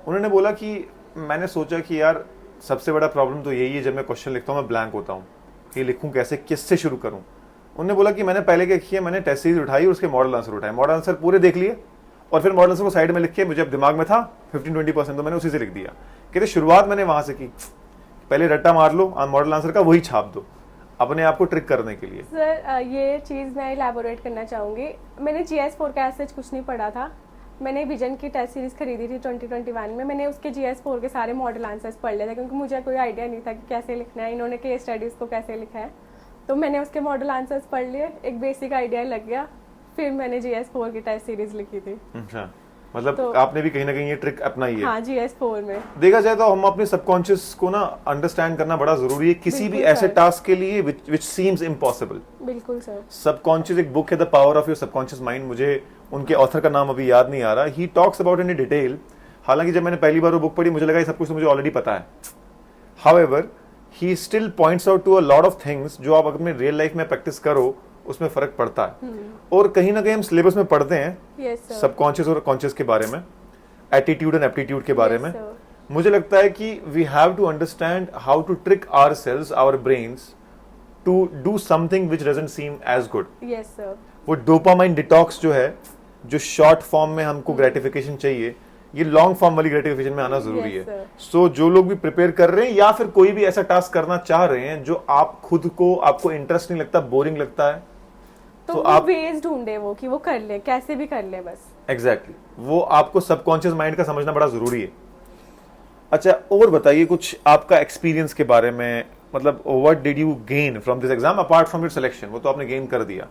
A: उन्होंने बोला कि मैंने सोचा कि यार सबसे बड़ा प्रॉब्लम तो यही है, जब मैं क्वेश्चन लिखता हूँ मैं ब्लैंक होता हूँ कि लिखूँ कैसे, किससे शुरू करूँ। उन्होंने बोला कि मैंने पहले क्या किया, मैंने टेस्ट सीरीज उठाई और उसके मॉडल आंसर उठाए, मॉडल आंसर पूरे देख लिए, और फिर मॉडल आंसर को साइड में लिख के, मुझे अब दिमाग में था 15-20% तो मैंने उसी से लिख दिया। कहते शुरुआत मैंने वहाँ से की, पहले रट्टा मार लो मॉडल आंसर का, वही छाप दो अपने आप को ट्रिक करने के लिए।
B: सर ये चीज़ मैं इलेबोरेट करना चाहूँगी। मैंने GS फोरकास्ट से कुछ नहीं पढ़ा था, मैंने विजन की टेस्ट सीरीज़ खरीदी थी 2021 में। मैंने उसके GS4 के सारे मॉडल आंसर्स पढ़ लिए थे, क्योंकि मुझे कोई आइडिया नहीं था कि कैसे लिखना है, इन्होंने केस स्टडीज़ को कैसे लिखा है, तो मैंने उसके मॉडल आंसर्स पढ़ लिए, एक बेसिक आइडिया लग गया, फिर मैंने GS4 की टेस्ट सीरीज़ लिखी थी।
A: अच्छा, मतलब
B: तो
A: आपने भी कहीं ना कहीं ये ट्रिक अपनाई है।
B: हाँ, GS4 में
A: देखा जाए तो हम अपने सबकॉन्शियस को ना अंडरस्टैंड करना बड़ा जरूरी है किसी भी
B: बिल्कुल
A: ऐसे
B: सर।
A: टास्क के लिए विच सीम्स इम्पॉसिबल।
B: बिल्कुल सर।
A: सबकॉन्शियस एक बुक है, the power of your subconscious mind, मुझे उनके ऑथर का नाम अभी याद नहीं आ रहा, he talks about in detail. हालांकि जब मैंने पहली बार वो बुक पढ़ी मुझे लगा ये सब कुछ तो मुझे ऑलरेडी पता है। However he still points out to a lot of things जो आप अपने रियल लाइफ में प्रैक्टिस करो उसमें फर्क पड़ता है। और कहीं ना कहीं हम सिलेबस में पढ़ते हैं
B: यस सर।
A: सबकॉन्शियस और कॉन्शियस के बारे में, एटीट्यूड एंड एप्टीट्यूड के बारे
B: Yes,
A: में।
B: sir.
A: मुझे लगता है कि we have to understand how to trick ourselves, our brains to do something which doesn't seem as good.
B: Yes sir.
A: वो डोपामाइन डिटॉक्स जो है, जो शॉर्ट फॉर्म में हमको ग्रेटिफिकेशन चाहिए, ये लॉन्ग फॉर्म वाली ग्रेटिफिकेशन में आना जरूरी
B: Yes,
A: है।
B: sir.
A: सो जो लोग भी प्रिपेयर कर रहे हैं या फिर कोई भी ऐसा टास्क करना चाह रहे हैं जो आप खुद को, आपको इंटरेस्ट नहीं लगता, बोरिंग लगता है,
B: तो
A: आप
B: वेज ढूंढे वो कि वो कर ले, कैसे भी कर ले बस।
A: एग्जैक्टली वो आपको सबकॉन्शियस माइंड का समझना बड़ा जरूरी है। अच्छा, और बताइए कुछ आपका एक्सपीरियंस के बारे में, मतलब what did you gain from this exam apart from your selection, वो तो आपने गेन कर दिया।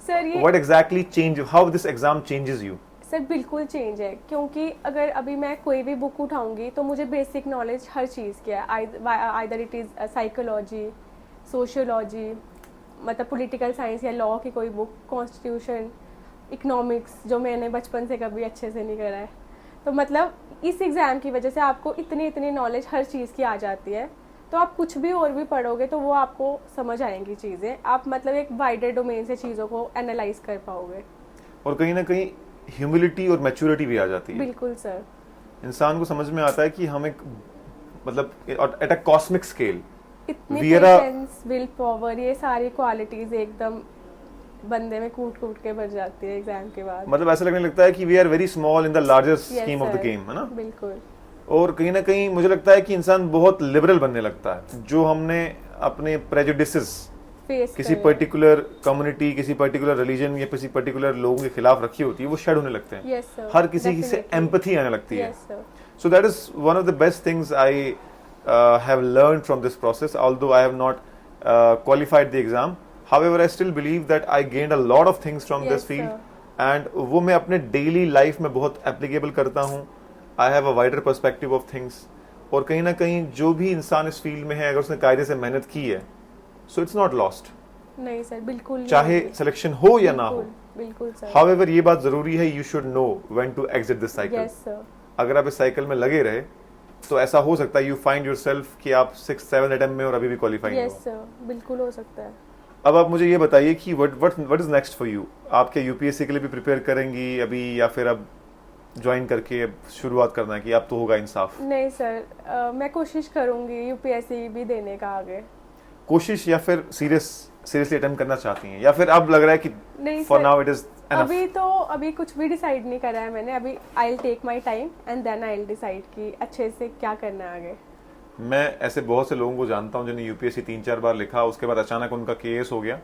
B: सर ये
A: what exactly change, how this exam changes you?
B: Sir बिल्कुल चेंज है, क्योंकि अगर अभी मैं कोई भी बुक उठाऊंगी तो मुझे बेसिक नॉलेज हर चीज़ की है, either it is psychology, sociology, मतलब पॉलिटिकल साइंस या लॉ की कोई बुक, कॉन्स्टिट्यूशन, इकोनॉमिक्स जो मैंने बचपन से कभी अच्छे से नहीं करा है, तो मतलब इस एग्ज़ाम की वजह से आपको इतनी इतनी नॉलेज हर चीज़ की आ जाती है, तो आप कुछ भी और भी पढ़ोगे तो वो आपको समझ आएंगी चीज़ें, आप मतलब एक वाइडर डोमेन से चीज़ों को एनालाइज कर पाओगे।
A: और कहीं ना कहीं ह्यूमिलिटी और मैच्योरिटी भी आ जाती है।
B: बिल्कुल सर।
A: इंसान को समझ में आता है कि हम एक मतलब एट अ कॉस्मिक स्केल
B: इतनी
A: We are a-
B: patience, will power, ये सारी क्वालिटीज एकदम बंदे में कूट कूट के भर जाती है एग्जाम के बाद।
A: मतलब ऐसा लगने लगता है कि we are very small in the larger
B: Yes,
A: scheme of the
B: sir.
A: Game, है ना।
B: बिल्कुल।
A: और कहीं ना कहीं मुझे लगता है कि इंसान बहुत लिबरल बनने लगता है। जो हमने अपने प्रेजुडिसेस
B: फेस
A: किसी पर्टिकुलर कम्युनिटी, किसी पर्टिकुलर रिलीजन या किसी पर्टिकुलर लोगों के खिलाफ रखी होती है, वो शेड होने लगते हैं।
B: Yes sir.
A: हर किसी से एम्पैथी आने लगती है।
B: Yes sir.
A: So that is one of the best things I have learned from this process, although I have not qualified the exam. However, I still believe that I gained a lot of things from this
B: Yes,
A: field,
B: sir.
A: and वो मैं अपने daily life में बहुत applicable करता हूँ. I have a wider perspective of things. और कहीं ना कहीं जो भी इंसान इस फील्ड में है, अगर उसने कायदे से मेहनत की है, so it's not lost.
B: नहीं सर, बिल्कुल नहीं।
A: चाहे सिलेक्शन हो या ना हो.
B: बिल्कुल सर।
A: However, ये बात जरूरी है, you should know when to exit this cycle.
B: Yes sir.
A: अगर आप इस साइकिल में लगे रहे तो ऐसा हो सकता है यू फाइंड योरसेल्फ कि आप 6-7 अटेम्प्ट में और अभी भी क्वालिफाई नहीं
B: यस
A: हो।
B: सर, बिल्कुल हो सकता है।
A: अब आप मुझे ये बताइए कि what is next for you. आप क्या यूपीएससी के लिए भी प्रिपेयर करेंगी अभी, या फिर अब ज्वाइन करके अब शुरुआत करना है कि अब तो होगा इंसाफ?
B: नहीं सर, मैं कोशिश करूंगी यूपीएससी भी देने का आगे।
A: कोशिश या फिर सीरियसली अटेम्प्ट करना चाहती हैं, या फिर अब लग रहा है कि
B: नहीं
A: for
B: sir,
A: now it is enough?
B: अभी कुछ भी डिसाइड नहीं करा है मैंने। अभी I will take my time and then I will decide कि अच्छे से क्या करना है आगे।
A: मैं ऐसे बहुत से लोगों को जानता हूं जिन्हें यूपीएससी 3-4 बार लिखा, उसके बाद अचानक उनका केएस हो गया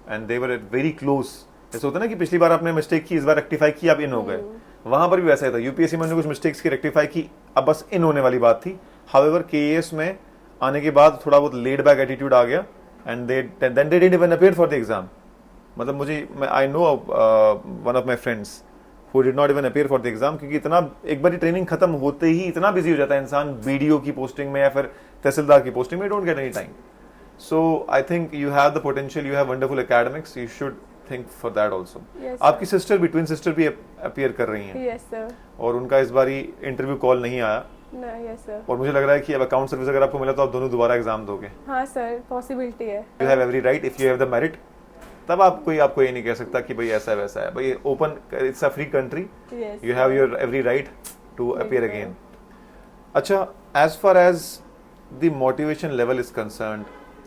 A: and they were very close. जैसे होता है ना कि पिछली बार आपने मिस्टेक की, इस बार रेक्टिफाई की, आप इन हो गए। वहां पर भी वैसा ही था, यूपीएससी में उन्होंने कुछ मिस्टेक्स की, रेक्टिफाई की, अब बस इन होने वाली बात थी। हाउएवर केएस में आने के बाद थोड़ा बहुत लेड बैक एटीट्यूड आ गया and they didn't even appear for the exam. मतलब I know one of my friends who did not even appear for the exam, क्योंकि इतना एक बार ट्रेनिंग खत्म होते ही इतना बिजी हो जाता है इंसान बीडीओ की पोस्टिंग में या फिर तहसीलदार की पोस्टिंग में, don't get any time. So I think you have the potential, you have wonderful academics, you should think for that also. आपकी सिस्टर भी, ट्विन सिस्टर भी अपीयर कर रही हैं।
B: Yes sir.
A: और उनका इस बार इंटरव्यू कॉल नहीं आया।
B: Yes sir.
A: और मुझे लग रहा है कि अब अकाउंट सर्विस अगर आपको मिला तो आप दोनों दोबारा एग्जाम दोगे।
B: हाँ सर, पॉसिबिलिटी है।
A: You have every right, if you have the merit, तब आपको ये नहीं कह सकता कि भाई ऐसा है वैसा है। भाई open, it's a free country, you have your every right to appear again. अच्छा, as far as the motivation level is concerned,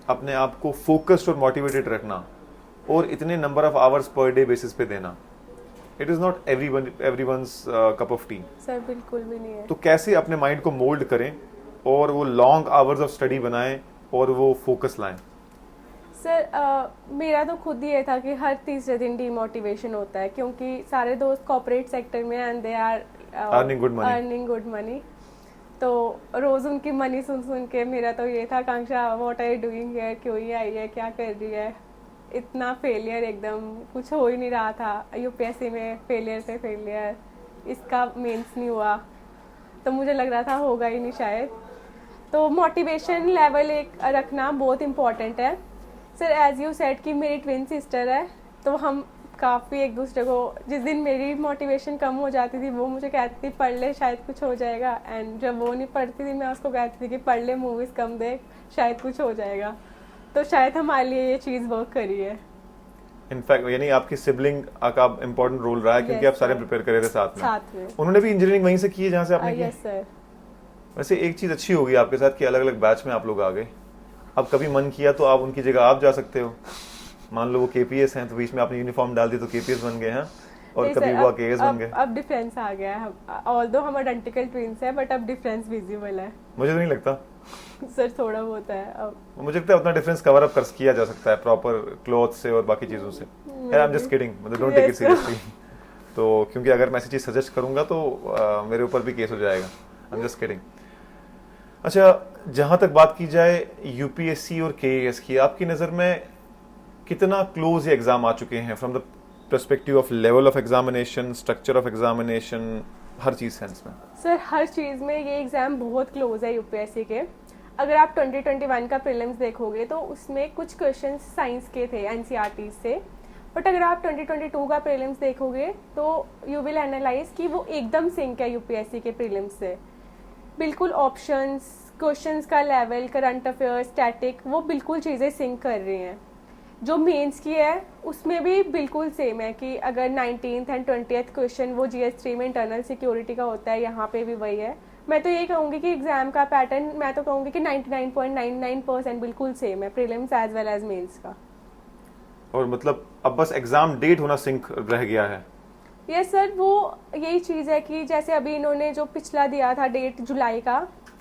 A: अपने आप को फोकस्ड और मोटिवेटेड रखना और इतने number of hours per day basis पे देना, it is not everyone's cup of tea.
B: Sir बिल्कुल भी नहीं है।
A: तो कैसे अपने माइंड को मोल्ड करें और वो लॉन्ग आवर्स ऑफ स्टडी बनाएं और वो फोकस लाएं?
B: सर मेरा तो खुद ही ये था कि हर तीसरे दिन डीमोटिवेशन होता है, क्योंकि सारे दोस्त कॉर्पोरेट सेक्टर में and they are
A: earning good money.
B: तो रोज उनकी मनी सुन सुन के मेरा तो ये था, Akanksha what are you doing here, क्यों ही आई है, क्या कर रही है। इतना फेलियर, एकदम कुछ हो ही नहीं रहा था। यूपीएससी में फेलियर पे फेलियर, इसका मेंस नहीं हुआ, तो मुझे लग रहा था होगा ही नहीं शायद। तो मोटिवेशन लेवल एक रखना बहुत इम्पोर्टेंट है। सर एज यू सेड कि मेरी ट्विन सिस्टर है, तो हम काफ़ी एक दूसरे को, जिस दिन मेरी मोटिवेशन कम हो जाती थी वो मुझे कहती थी पढ़ ले शायद कुछ हो जाएगा, एंड जब वो नहीं पढ़ती थी मैं उसको कहती थी कि पढ़ ले, मूवीज़ कम देख, शायद कुछ हो जाएगा। तो शायद हमारे लिए ये चीज़ वर्क करी है।
A: इनफैक्ट यानी आपकी सिबलिंग का इम्पोर्टेंट रोल रहा है, क्योंकि आप सारे प्रिपेयर करे थे साथ में। उन्होंने भी इंजीनियरिंग वहीं से की है जहाँ से आपने की?
B: Yes sir.
A: वैसे एक चीज अच्छी होगी आपके साथ कि अलग अलग बैच में आप लोग आ गए। अब कभी मन किया तो आप उनकी जगह आप जा सकते हो। मान लो वो केपीएस हैं तो बीच में आपने यूनिफॉर्म डाल दी तो केपीएस बन गए हैं, और कभी वो केएस बन गए।
B: अब डिफरेंस आ गया है, ऑल्दो हम आइडेंटिकल ट्विंस है बट अब डिफरेंस विजिबल है।
A: मुझे तो नहीं लगता
B: सर, थोड़ा बहुत है अब।
A: मुझे लगता है उतना डिफरेंस कवर अप किया जा सकता है प्रॉपर क्लॉथ से और बाकी चीजों से। आई एम जस्ट किडिंग, मतलब डोंट टेक इट सीरियसली। तो क्योंकि अगर मैं ऐसी चीज सजेस्ट करूंगा तो मेरे ऊपर भी केस हो जाएगा। I am just kidding. अच्छा, जहां तक बात की जाए यूपीएससी और केएएस की, आपकी नजर में कितना क्लोज ये एग्जाम आ चुके हैं from the perspective of level of examination, structure of examination, हर चीज सेंस में?
B: सर हर चीज़ में ये एग्ज़ाम बहुत क्लोज है यूपीएससी के। अगर आप 2021 का प्रीलिम्स देखोगे तो उसमें कुछ क्वेश्चंस साइंस के थे एनसीईआरटी से, बट अगर आप 2022 का प्रीलिम्स देखोगे तो यू विल एनालाइज कि वो एकदम सिंक है यूपीएससी के प्रीलिम्स से। बिल्कुल ऑप्शंस, क्वेश्चंस का लेवल, करंट अफेयर्स, स्टैटिक, वो बिल्कुल चीज़ें सिंक कर रही हैं। जो मेंस की है उसमें भी बिल्कुल सेम है कि अगर 19th एंड 20th क्वेश्चन वो GS3 में इंटरनल सिक्योरिटी का होता है, यहाँ पे भी वही है। मैं तो यही कहूँगी कि एग्जाम का पैटर्न, मैं तो कहूँगी कि 99.99% बिल्कुल सेम है prelims as well as mains का।
A: और मतलब अब बस एग्जाम डेट होना सिंक रह गया है।
B: यस सर, वो यही चीज़ है कि जैसे अभी इन्होंने जो पिछला दिया था डेट जुलाई का,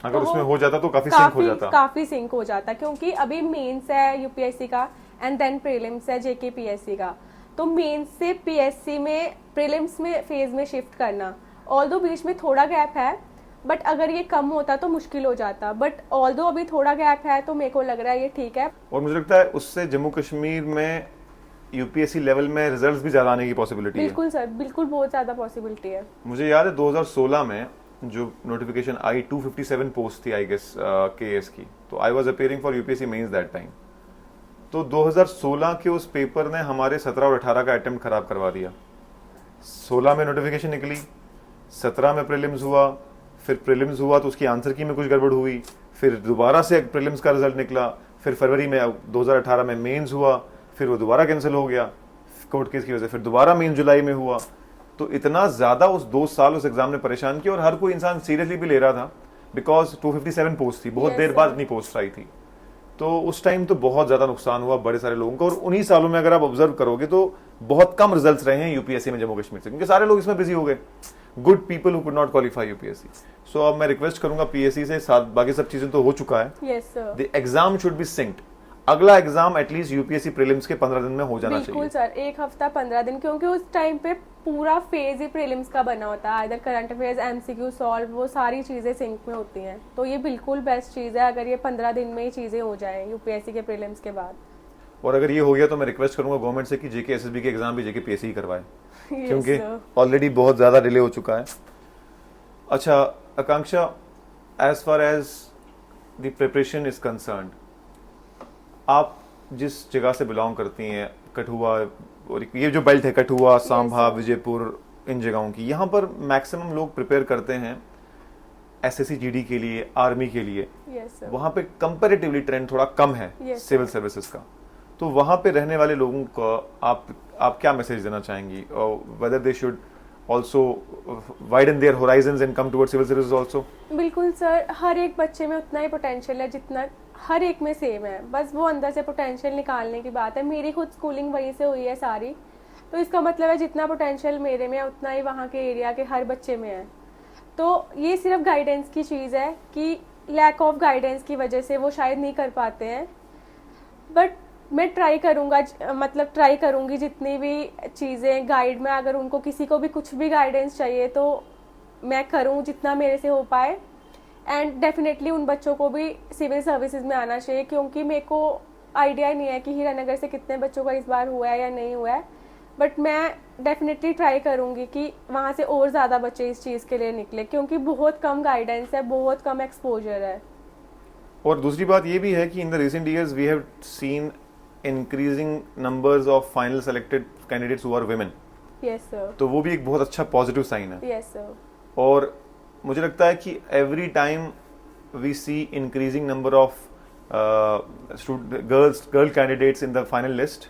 A: अगर
B: तो
A: उसमें हो जाता तो काफी सिंक हो जाता।
B: काफी सिंक हो जाता, क्योंकि अभी मेंस है यूपीएससी का एंड देन प्रीलिम्स है जेकेपीएससी का। तो मेंस से पीएससी में प्रीलिम्स में फेज में शिफ्ट करना, ऑल्दो बीच में थोड़ा गैप है, बट अगर ये कम होता तो मुश्किल हो जाता, बट ऑल्दो अभी थोड़ा गैप है तो मेरे को लग रहा है ये ठीक है।
A: और मुझे लगता है उससे जम्मू कश्मीर में यूपीएससी लेवल में रिजल्ट्स भी ज्यादा आने की पॉसिबिलिटी है।
B: बिल्कुल सर, बिल्कुल बहुत ज्यादा पॉसिबिलिटी है।
A: मुझे याद है 2016 में जो नोटिफिकेशन आई 257 पोस्ट थी आई गेस केएस की, तो I was appearing for UPSC mains that time. तो 2016 के उस पेपर ने हमारे 17 और 18 का अटेम्प्ट खराब करवा दिया। 16 में नोटिफिकेशन निकली, 17 में प्रीलिम्स हुआ, फिर प्रीलिम्स हुआ तो उसकी आंसर की में कुछ गड़बड़ हुई, फिर दोबारा से प्रीलिम्स का रिजल्ट निकला, फिर फरवरी में 2018 में मेंस हुआ, फिर वो दोबारा कैंसिल हो गया कोर्ट केस की वजह से, फिर दोबारा मेन जुलाई में हुआ। तो इतना ज्यादा उस 2 साल उस एग्जाम ने परेशान किया और हर कोई इंसान सीरियसली भी ले रहा था, बिकॉज 257 पोस्ट थी, बहुत देर बाद इतनी पोस्ट आई थी। तो उस टाइम तो बहुत ज्यादा नुकसान हुआ बड़े सारे लोगों का। और उन्हीं सालों में अगर आप ऑब्जर्व करोगे तो बहुत कम रिजल्ट्स रहे हैं यूपीएससी में जम्मू कश्मीर से, क्योंकि सारे लोग इसमें बिजी हो गए, good people who could not qualify UPSC. So अब मैं रिक्वेस्ट करूंगा पीएससी से, साथ बाकी सब चीजें तो हो चुका है,
B: yes sir,
A: the exam should be synced. अगला एग्जाम एटलीस्ट यूपीएससी प्रीलिम्स के 15 दिन में हो जाना
B: बिल्कुल
A: चाहिए।
B: सर, 1 हफ्ता 15 दिन, क्योंकि उस टाइम पे पूरा फेज ही प्रीलिम्स का बना होता है, इधर करंट अफेयर्स, एमसीक्यू सॉल्व, वो सारी चीजें सिंक में होती हैं। तो ये बिल्कुल बेस्ट चीज है अगर ये 15 दिन में ही चीजें हो जाएं यूपीएससी के प्रीलिम्स के बाद।
A: और अगर ये हो गया तो मैं रिक्वेस्ट करूंगा गवर्नमेंट से कि जेके एसएसबी के एग्जाम भी जेके पीएससी ही करवाए,
B: Yes,
A: क्योंकि
B: sir.
A: ऑलरेडी बहुत ज्यादा डिले हो चुका है। अच्छा Akanksha, as far as the preparation is concerned, आप जिस जगह से बिलोंग करती हैं, कठुआ और ये जो बेल्ट है कठुआ, सांभा,
B: sir.
A: विजयपुर, इन जगहों की, यहाँ पर मैक्सिमम लोग प्रिपेयर करते हैं एसएससी जीडी के लिए, आर्मी के लिए।
B: Yes, sir.
A: वहाँ पे कंपैरेटिवली ट्रेंड थोड़ा कम है
B: Yes,
A: सिविल
B: sir.
A: सर्विसेज का। तो वहाँ पे रहने वाले लोगों को आप क्या मैसेज देना चाहेंगी, whether they should also widen their horizons and come towards civil services also?
B: बिल्कुल सर, हर एक बच्चे में उतना ही पोटेंशियल है जितना हर एक में सेम है, बस वो अंदर से पोटेंशियल निकालने की बात है। मेरी खुद स्कूलिंग वहीं से हुई है सारी, तो इसका मतलब है जितना पोटेंशियल मेरे में है उतना ही वहाँ के एरिया के हर बच्चे में है। तो ये सिर्फ गाइडेंस की चीज़ है कि लैक ऑफ गाइडेंस की वजह से वो शायद नहीं कर पाते हैं, बट मैं ट्राई करूँगा, मतलब ट्राई करूँगी जितनी भी चीज़ें गाइड में, अगर उनको किसी को भी कुछ भी गाइडेंस चाहिए तो मैं करूँ जितना मेरे से हो पाए। एंड डेफिनेटली उन बच्चों को भी सिविल सर्विसेज में आना चाहिए, क्योंकि मेरे को आइडिया नहीं है कि हीरानगर से कितने बच्चों का इस बार हुआ है या नहीं हुआ है, बट मैं डेफिनेटली ट्राई करूँगी कि वहाँ से और ज़्यादा बच्चे इस चीज़ के लिए निकले, क्योंकि बहुत कम गाइडेंस है, बहुत कम एक्सपोजर है।
A: और दूसरी बात ये भी है कि in the recent years we have seen increasing numbers of final selected candidates who are women.
B: Yes sir.
A: तो वो भी एक बहुत अच्छा पॉजिटिव साइन है।
B: Yes sir.
A: और मुझे लगता है कि every time we see increasing number of girl candidates in the final list,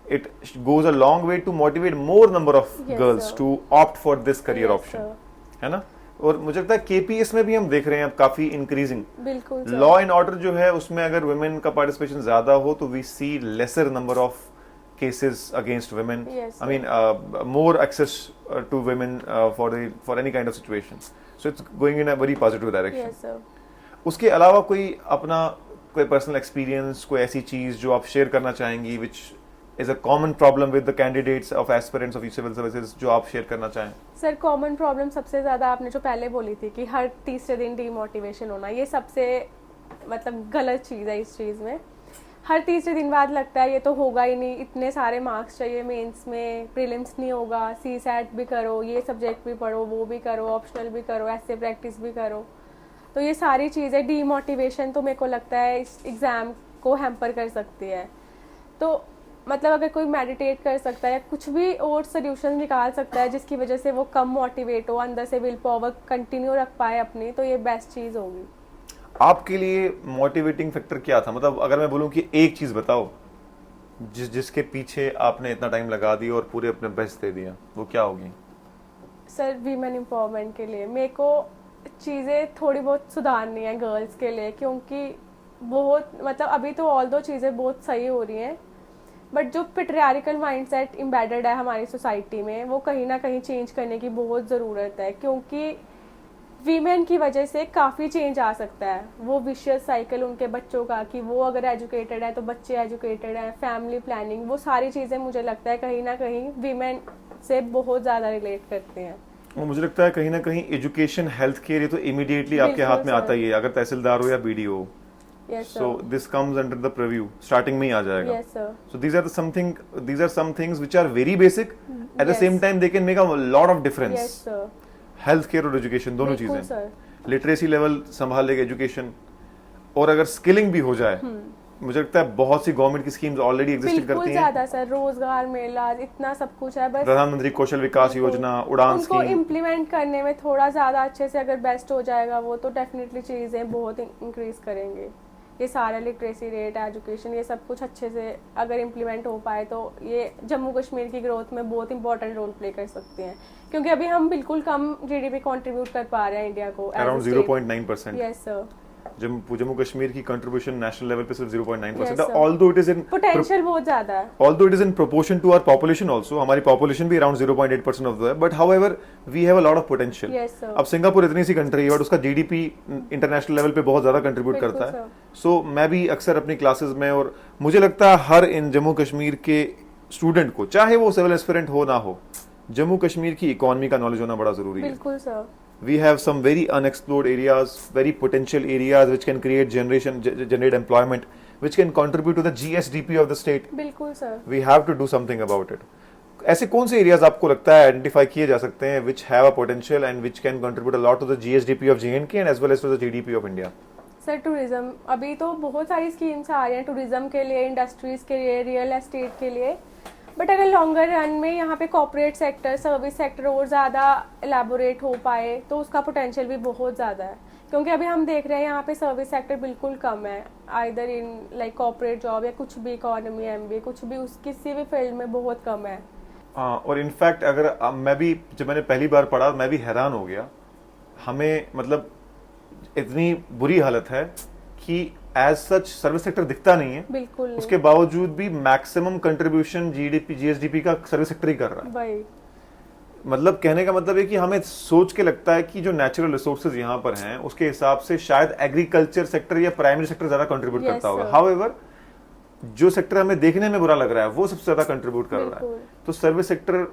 A: it goes a long way to motivate more number of
B: Yes,
A: girls
B: sir.
A: to opt for this career
B: Yes,
A: option,
B: sir.
A: है ना। और मुझे लगता है KPS में भी हम देख रहे हैं अब काफी इंक्रीजिंग।
B: बिल्कुल सर।
A: लॉ एंड ऑर्डर जो है उसमें अगर वुमेन का पार्टिसिपेशन ज्यादा हो तो we see lesser number of cases against women.
B: Yes,
A: I mean more access to women for any kind of situation, so it's going in a very positive direction.
B: Yes, sir.
A: उसके अलावा कोई अपना कोई personal experience, कोई ऐसी चीज जो आप शेयर करना चाहेंगी विच is a common problem with the candidates of aspirants of civil services, जो आप शेयर करना चाहें?
B: सर कॉमन प्रॉब्लम सबसे ज़्यादा आपने जो पहले बोली थी कि हर तीसरे दिन डीमोटिवेशन होना, ये सबसे मतलब गलत चीज़ है इस चीज़ में। हर तीसरे दिन बाद लगता है ये तो होगा ही नहीं, इतने सारे मार्क्स चाहिए मेंस में, प्रीलिम्स नहीं होगा, सीसैट भी करो, ये सब्जेक्ट भी पढ़ो, वो भी करो, ऑप्शनल भी करो, ऐसे प्रैक्टिस भी करो। तो ये सारी चीज़ें डीमोटिवेशन तो मेरे को लगता है इस एग्ज़ाम को हैम्पर कर सकती है। तो मतलब अगर कोई मेडिटेट कर सकता है या कुछ भी और सोल्यूशन निकाल सकता है जिसकी वजह से वो कम मोटिवेट हो, अंदर से विल पावर कंटिन्यू रख पाए अपनी, तो ये बेस्ट चीज़ होगी।
A: आपके लिए मोटिवेटिंग फैक्टर क्या था? मतलब अगर मैं बोलूं कि एक चीज बताओ जिसके पीछे आपने इतना टाइम लगा दिया और पूरे अपने बेस्ट दे दिया, वो क्या होगी?
B: सर वीमेन एम्पावरमेंट के लिए मेरे को चीज़ें थोड़ी बहुत सुधारनी है गर्ल्स के लिए, क्योंकि बहुत मतलब अभी तो ऑल दो चीज़ें बहुत सही हो रही हैं, बट जो पेट्रियार्कल माइंडसेट एम्बेडेड है हमारी सोसाइटी में वो कहीं ना कहीं चेंज करने की बहुत ज़रूरत है, क्योंकि वीमेन की वजह से काफ़ी चेंज आ सकता है। वो विशियस साइकिल उनके बच्चों का कि वो अगर एजुकेटेड है तो बच्चे एजुकेटेड है, फैमिली प्लानिंग, वो सारी चीज़ें मुझे लगता है कहीं ना कहीं वीमेन से बहुत ज़्यादा रिलेट करती हैं।
A: और मुझे लगता है कहीं ना कहीं एजुकेशन, हेल्थ केयर, ये तो इमीडिएटली आपके
B: बिल्कुल
A: हाथ में आता
B: सर।
A: ही है, अगर तहसीलदार हो या बीडीओ हो।
B: Yes
A: so this comes under the preview, starting में ही आ जाएगा।
B: Yes sir.
A: So these are some things which are very basic. At the
B: Yes.
A: same time, they can make a lot of difference.
B: Yes sir.
A: Health care और education दोनों
B: बिल्कुल
A: चीजें,
B: sir.
A: Literacy level संभाल लेगा education, और अगर skilling भी हो जाए, मुझे लगता है बहुत सी गवर्नमेंट की स्कीम्स ऑलरेडी एग्जिस्ट
B: बिल्कुल
A: करती हैं।
B: ज्यादा सर, रोजगार मेला इतना सब कुछ है, बस
A: प्रधानमंत्री कौशल विकास
B: बिल्कुल।
A: योजना, उड़ान
B: उनको
A: स्कीम,
B: इम्प्लीमेंट करने में थोड़ा ज्यादा अच्छे से अगर बेस्ट हो जाएगा वो तो डेफिनेटली चीजें बहुत इंक्रीज करेंगे। ये सारा लिटरेसी रेट, एजुकेशन, ये सब कुछ अच्छे से अगर इम्प्लीमेंट हो पाए तो ये जम्मू कश्मीर की ग्रोथ में बहुत इंपॉर्टेंट रोल प्ले कर सकते हैं, क्योंकि अभी हम बिल्कुल कम जीडीपी कंट्रीब्यूट कर पा रहे हैं इंडिया को।
A: Around 0.9%।
B: Yes sir.
A: Jammu Kashmir की कंट्रीब्यूशन नेशनल लेवल पे सिर्फ 0.9%
B: Yes,
A: है,
B: sir.
A: Although it is in
B: potential बहुत ज्यादा है।
A: although it is in proportion to our population also, हमारी population भी around 0.8% of the है, but however we have a lot of potential.
B: Yes, sir.
A: अब सिंगापुर इतनी सी country है और उसका जीडीपी इंटरनेशनल लेवल पे बहुत ज्यादा कंट्रीब्यूट
B: बिल्कुल
A: करता है।
B: sir.
A: सो मैं भी अक्सर अपनी क्लासेस में, और मुझे लगता है हर इन जम्मू कश्मीर के स्टूडेंट को, चाहे वो सिविल एस्पिरेंट हो ना हो, जम्मू कश्मीर की इकोनॉमी का नॉलेज होना बड़ा जरूरी है।
B: बिल्कुल sir.
A: We have some very unexplored areas, very potential areas which can generate employment, which can contribute to the GSDP of the state.
B: बिल्कुल sir.
A: We have to do something about it. ऐसे कौन से areas आपको लगता है identify किए जा सकते हैं which have a potential and which can contribute a lot to the GSDP of JNK and as well as to the GDP of India?
B: Sir tourism, अभी तो बहुत सारी स्कीम्स आ रही हैं टूरिज्म के लिए, इंडस्ट्रीज के लिए, रियल एस्टेट के लिए, बट अगर लॉन्गर रन में यहाँ पे कॉर्पोरेट सेक्टर, सर्विस सेक्टर और ज़्यादा एलैबोरेट हो पाए तो उसका पोटेंशियल भी बहुत ज़्यादा है, क्योंकि अभी हम देख रहे हैं यहाँ पे सर्विस सेक्टर बिल्कुल कम है, either in like corporate job या कुछ भी, इकोनॉमी, एमबीए, कुछ भी, उस किसी भी फील्ड में बहुत कम है।
A: और इनफैक्ट अगर मैं भी, जब मैंने पहली बार पढ़ा मैं भी हैरान हो गया। हमें मतलब इतनी बुरी हालत है कि एज सच सर्विस सेक्टर दिखता नहीं है,
B: बिल्कुल नहीं।
A: उसके बावजूद भी मैक्सिमम कंट्रीब्यूशन जीडीपी जीएसडीपी का सर्विस सेक्टर ही कर रहा है।
B: भाई
A: मतलब कहने का मतलब है कि हमें सोच के लगता है कि जो नेचुरल रिसोर्सेज यहाँ पर हैं उसके हिसाब से शायद एग्रीकल्चर सेक्टर या प्राइमरी सेक्टर ज्यादा कंट्रीब्यूट
B: Yes,
A: करता होगा।
B: sir.
A: हाउएवर जो सेक्टर हमें देखने में बुरा लग रहा है वो सबसे ज्यादा कंट्रीब्यूट कर रहा है।
B: बिल्कुल।
A: तो सर्विस सेक्टर,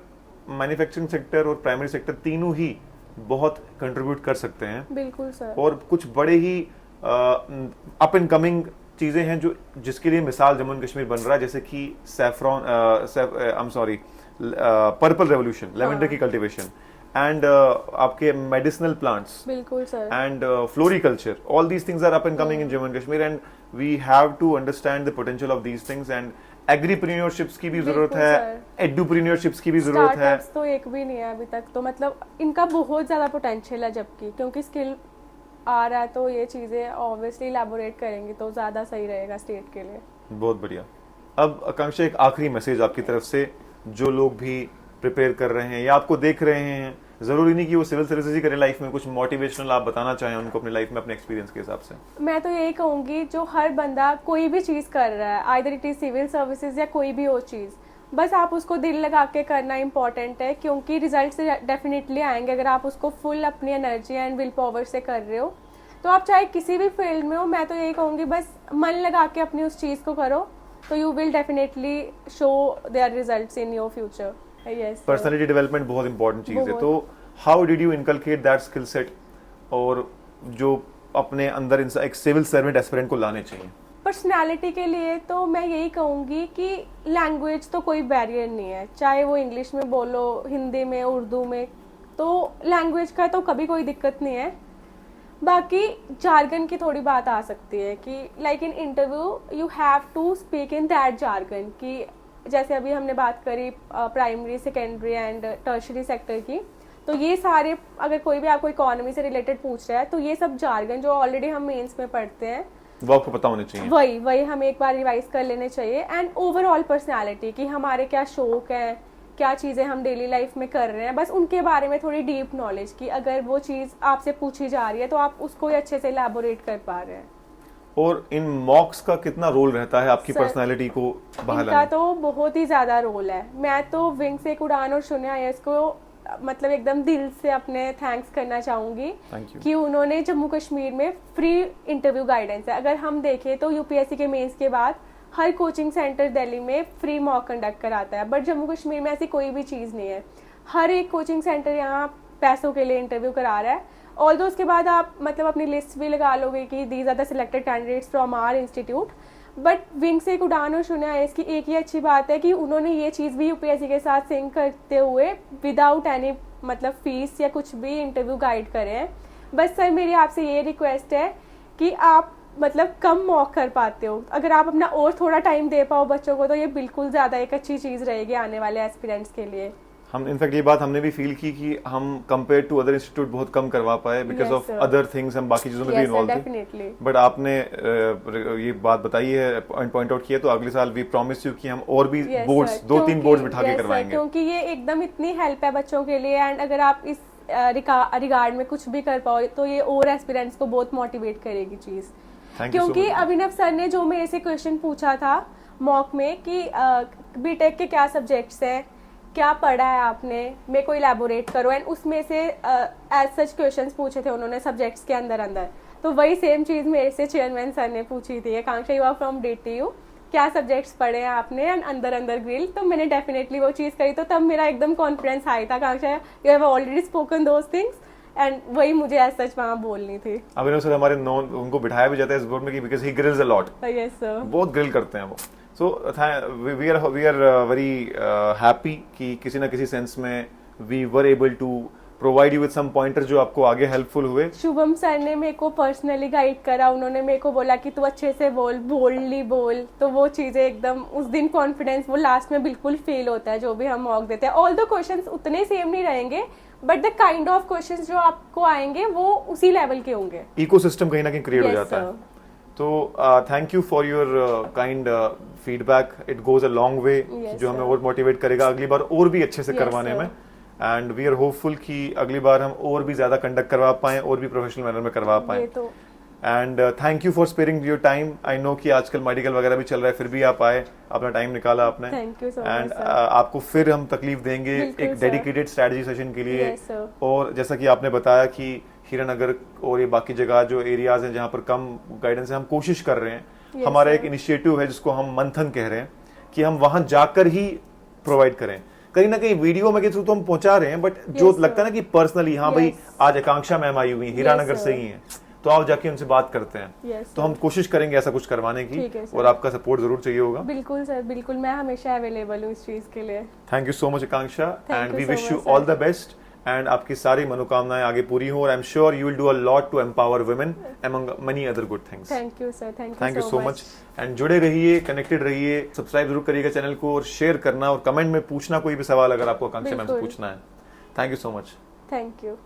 A: मैन्युफैक्चरिंग सेक्टर और प्राइमरी सेक्टर तीनों ही बहुत कंट्रीब्यूट कर सकते हैं।
B: बिल्कुल सर।
A: और कुछ बड़े ही अप एंड कमिंग चीजें हैं जो जिसके लिए मिसाल जम्मू एंड कश्मीर बन रहा है, जैसे कि saffron, I am sorry, purple revolution, lavender की कल्टीवेशन, एंड आपके मेडिसिनल प्लांट्स,
B: बिल्कुल sir.
A: and floriculture. All these things are up and coming in Jammu and Kashmir, and we have to understand the potential of these things. And agripreneurship's की भी जरूरत
B: बिल्कुल
A: है,
B: sir.
A: edupreneurship's की भी जरूरत है।
B: स्टार्टअप्स तो एक भी नहीं है अभी तक, तो मतलब इनका बहुत ज़्यादा पोटेंशियल है, जबकि क्योंकि स्किल आ रहा है तो ये चीज़ें ऑब्वियसली इलेबोरेट करेंगी तो ज़्यादा सही रहेगा स्टेट के लिए।
A: बहुत बढ़िया। अब आकांक्षा, एक आखिरी मैसेज आपकी तरफ से, जो लोग भी प्रिपेयर कर रहे हैं या आपको देख रहे हैं, जरूरी नहीं कि वो सिविल सर्विसेज ही करें लाइफ में, कुछ मोटिवेशनल आप बताना चाहें उनको अपनी लाइफ में अपने एक्सपीरियंस के हिसाब से।
B: मैं तो यही कहूँगी, जो हर बंदा कोई भी चीज़ कर रहा है, either it is civil services या कोई भी और चीज़, बस आप उसको दिल लगा के करना इंपॉर्टेंट है, क्योंकि रिजल्ट से डेफिनेटली आएंगे अगर आप उसको फुल अपनी एनर्जी एंड विल पावर से कर रहे हो। तो आप चाहे किसी भी फील्ड में हो, मैं तो यही कहूँगी बस मन लगा के अपनी उस चीज़ को करो तो you will definitely show their results in your future. Yes,
A: personality development बहुत इंपॉर्टेंट चीज है,
B: बहुत।
A: तो how did you inculcate that skill set, और जो अपने अंदर एक सिविल सर्वेंट एस्पिरेंट को लाने चाहिए?
B: पर्सनालिटी के लिए तो मैं यही कहूँगी कि लैंग्वेज तो कोई बैरियर नहीं है, चाहे वो इंग्लिश में बोलो, हिंदी में, उर्दू में, तो लैंग्वेज का तो कभी कोई दिक्कत नहीं है। बाकी जार्गन की थोड़ी बात आ सकती है कि like in interview you have to speak in that jargon, कि जैसे अभी हमने बात करी primary, secondary and tertiary sector की, तो ये सारे अगर कोई भी आपको इकोनॉमी से रिलेटेड पूछ रहा है तो ये सब जार्गन जो ऑलरेडी हम मेंस में पढ़ते हैं
A: वो आपको पता होने चाहिए।
B: वही हमें एक बार रिवाइज कर लेने चाहिए। एंड ओवरऑल पर्सनालिटी कि हमारे क्या शौक हैं, क्या चीज़ें हम डेली लाइफ में कर रहे हैं, बस उनके बारे में थोड़ी डीप नॉलेज कि अगर वो चीज़ आपसे पूछी जा रही है तो आप उसको ही अच्छे से एलैबोरेट कर पा रहे हैं।
A: और इन मॉक्स का कितना रोल रहता है आपकी पर्सनालिटी को बाहर
B: इनका
A: लाने?
B: तो बहुत ही ज़्यादा रोल है। मैं तो विंग से एक उड़ान और शून्य आईएएस को मतलब एकदम दिल से अपने थैंक्स करना चाहूँगी कि उन्होंने जम्मू कश्मीर में फ्री इंटरव्यू गाइडेंस है। अगर हम देखें तो यूपीएससी के मेंस के बाद हर कोचिंग सेंटर दिल्ली में फ्री मॉक कंडक्ट कराता है, बट जम्मू कश्मीर में ऐसी कोई भी चीज़ नहीं है। हर एक कोचिंग सेंटर यहाँ पैसों के लिए इंटरव्यू करा रहा है। ऑल्दो उसके बाद आप मतलब अपनी लिस्ट भी लगा लोगे कि these are the selected candidates from our institute, but wing से एक उड़ान और शून्य आईएएस की एक ही अच्छी बात है कि उन्होंने ये चीज़ भी यूपीएससी के साथ सिंक करते हुए विदाउट एनी मतलब फीस या कुछ भी इंटरव्यू गाइड करे हैं। बस सर मेरी आपसे ये रिक्वेस्ट है कि आप मतलब कम मॉक कर पाते हो, अगर आप अपना और थोड़ा टाइम दे पाओ बच्चों को तो ये बिल्कुल ज़्यादा एक अच्छी चीज़ रहेगी आने वाले एस्पिरेंट्स के लिए।
A: हम इनफैक्ट ये बात हमने भी फील की कि हम कंपेयर टू अदर इंस्टीट्यूट बहुत कम करवा पाए बिकॉज ऑफ अदर थिंग्स, हम बाकी चीजों में भी इन्वॉल्व थे। बट आपने ये बात बताई है, पॉइंट आउट किया, तो अगले साल वी प्रॉमिस यू कि हम और भी बोर्ड्स 2-3 बोर्ड्स बिठा के करवाएंगे,
B: क्योंकि ये एकदम इतनी हेल्प है बच्चों के लिए। एंड अगर आप इस रिगार्ड में कुछ भी कर पाओ तो ये और एस्पिरेंट्स को बहुत मोटिवेट करेगी चीज। क्योंकि अभिनव सर ने जो मेरे से क्वेश्चन पूछा था मॉक में कि बीटेक के क्या सब्जेक्ट्स हैं, क्या पढ़ा है आपने, मेरे को इलैबोरेट करो, एंड उसमें से एज सच क्वेश्चंस पूछे थे उन्होंने सब्जेक्ट्स के अंदर। तो वही सेम चीज़ मेरे से चेयरमैन सर ने पूछी थी, आकांक्षा यू आर फ्रॉम DTU, क्या सब्जेक्ट्स पढ़े हैं आपने, एंड अंदर ग्रिल। तो मैंने डेफिनेटली वो चीज़ करी, तो तब मेरा एकदम कॉन्फिडेंस हाई था, Akanksha you have already spoken those things, and वही मुझे एज सच वहाँ बोलनी थी।
A: अभिनव सर हमारे नॉन, उनको बिठाया भी जाता है इस बोर्ड में कि because he grills a lot.
B: Yes sir,
A: बहुत ग्रिल करते हैं वो। So we are very happy कि किसी ना किसी सेंस में we were able to provide you with some pointer जो आपको आगे हेल्पफुल हुए।
B: शुभम सर ने मेरे को पर्सनली गाइड करा, उन्होंने मेरे को बोला कि तू अच्छे से बोल, बोल्डली बोल, तो वो चीज़ें एकदम उस दिन कॉन्फिडेंस वो लास्ट में बिल्कुल फील होता है जो भी हम मॉक देते हैं। ऑल द क्वेश्चंस उतने सेम नहीं रहेंगे, but the kind of questions जो आपको आएंगे वो उसी लेवल के होंगे।
A: इकोसिस्टम कहीं ना कहीं क्रिएट हो जाता है। तो thank you for your kind feedback, it goes a long way, जो हमें और मोटिवेट करेगा अगली बार और भी अच्छे से करवाने में। एंड वी आर होपफुल कि अगली बार हम और भी ज्यादा कंडक्ट करवा पाएं और भी प्रोफेशनल मैनर में करवा पाएं। And thank you for sparing your time. I know कि आजकल मेडिकल वगैरह भी चल रहा है, फिर भी आप आए, अपना टाइम निकाला आपने।
B: Thank you so much.
A: And आपको फिर हम तकलीफ देंगे एक डेडिकेटेड स्ट्रेटजी सेशन के लिए। और जैसा कि आपने बताया कि हीरानगर और ये बाकी जगह जो एरियाज हैं जहाँ पर कम गाइडेंस है, हम कोशिश कर रहे हैं। हमारा एक इनिशिएटिव है जिसको हम मंथन कह रहे हैं कि हम वहां जाकर ही प्रोवाइड करें। कहीं ना कहीं वीडियो में के थ्रू तो हम पहुंचा रहे हैं, बट जो लगता है ना कि पर्सनली हाँ भाई आज आकांक्षा मैम आई हुई हीरानगर से ही है, तो आप जाके उनसे बात करते हैं। तो हम कोशिश करेंगे ऐसा कुछ करवाने की, और आपका सपोर्ट जरूर चाहिए होगा।
B: बिल्कुल सर, बिल्कुल, मैं हमेशा अवेलेबल हूँ इस चीज के लिए।
A: Thank you so much Akanksha, and we wish you all the best, and आपकी सारी मनोकामनाएं आगे पूरी हो, और I am sure you will do a lot to empower women among many other good things.
B: Thank you sir,
A: thank you so much. And जुड़े रहिए, connected रहिए, सब्सक्राइब जरूर करिएगा चैनल को, और शेयर करना और कमेंट में पूछना कोई भी सवाल अगर आपको आकांक्षा मैम से पूछना है। Thank you so much.
B: Thank you.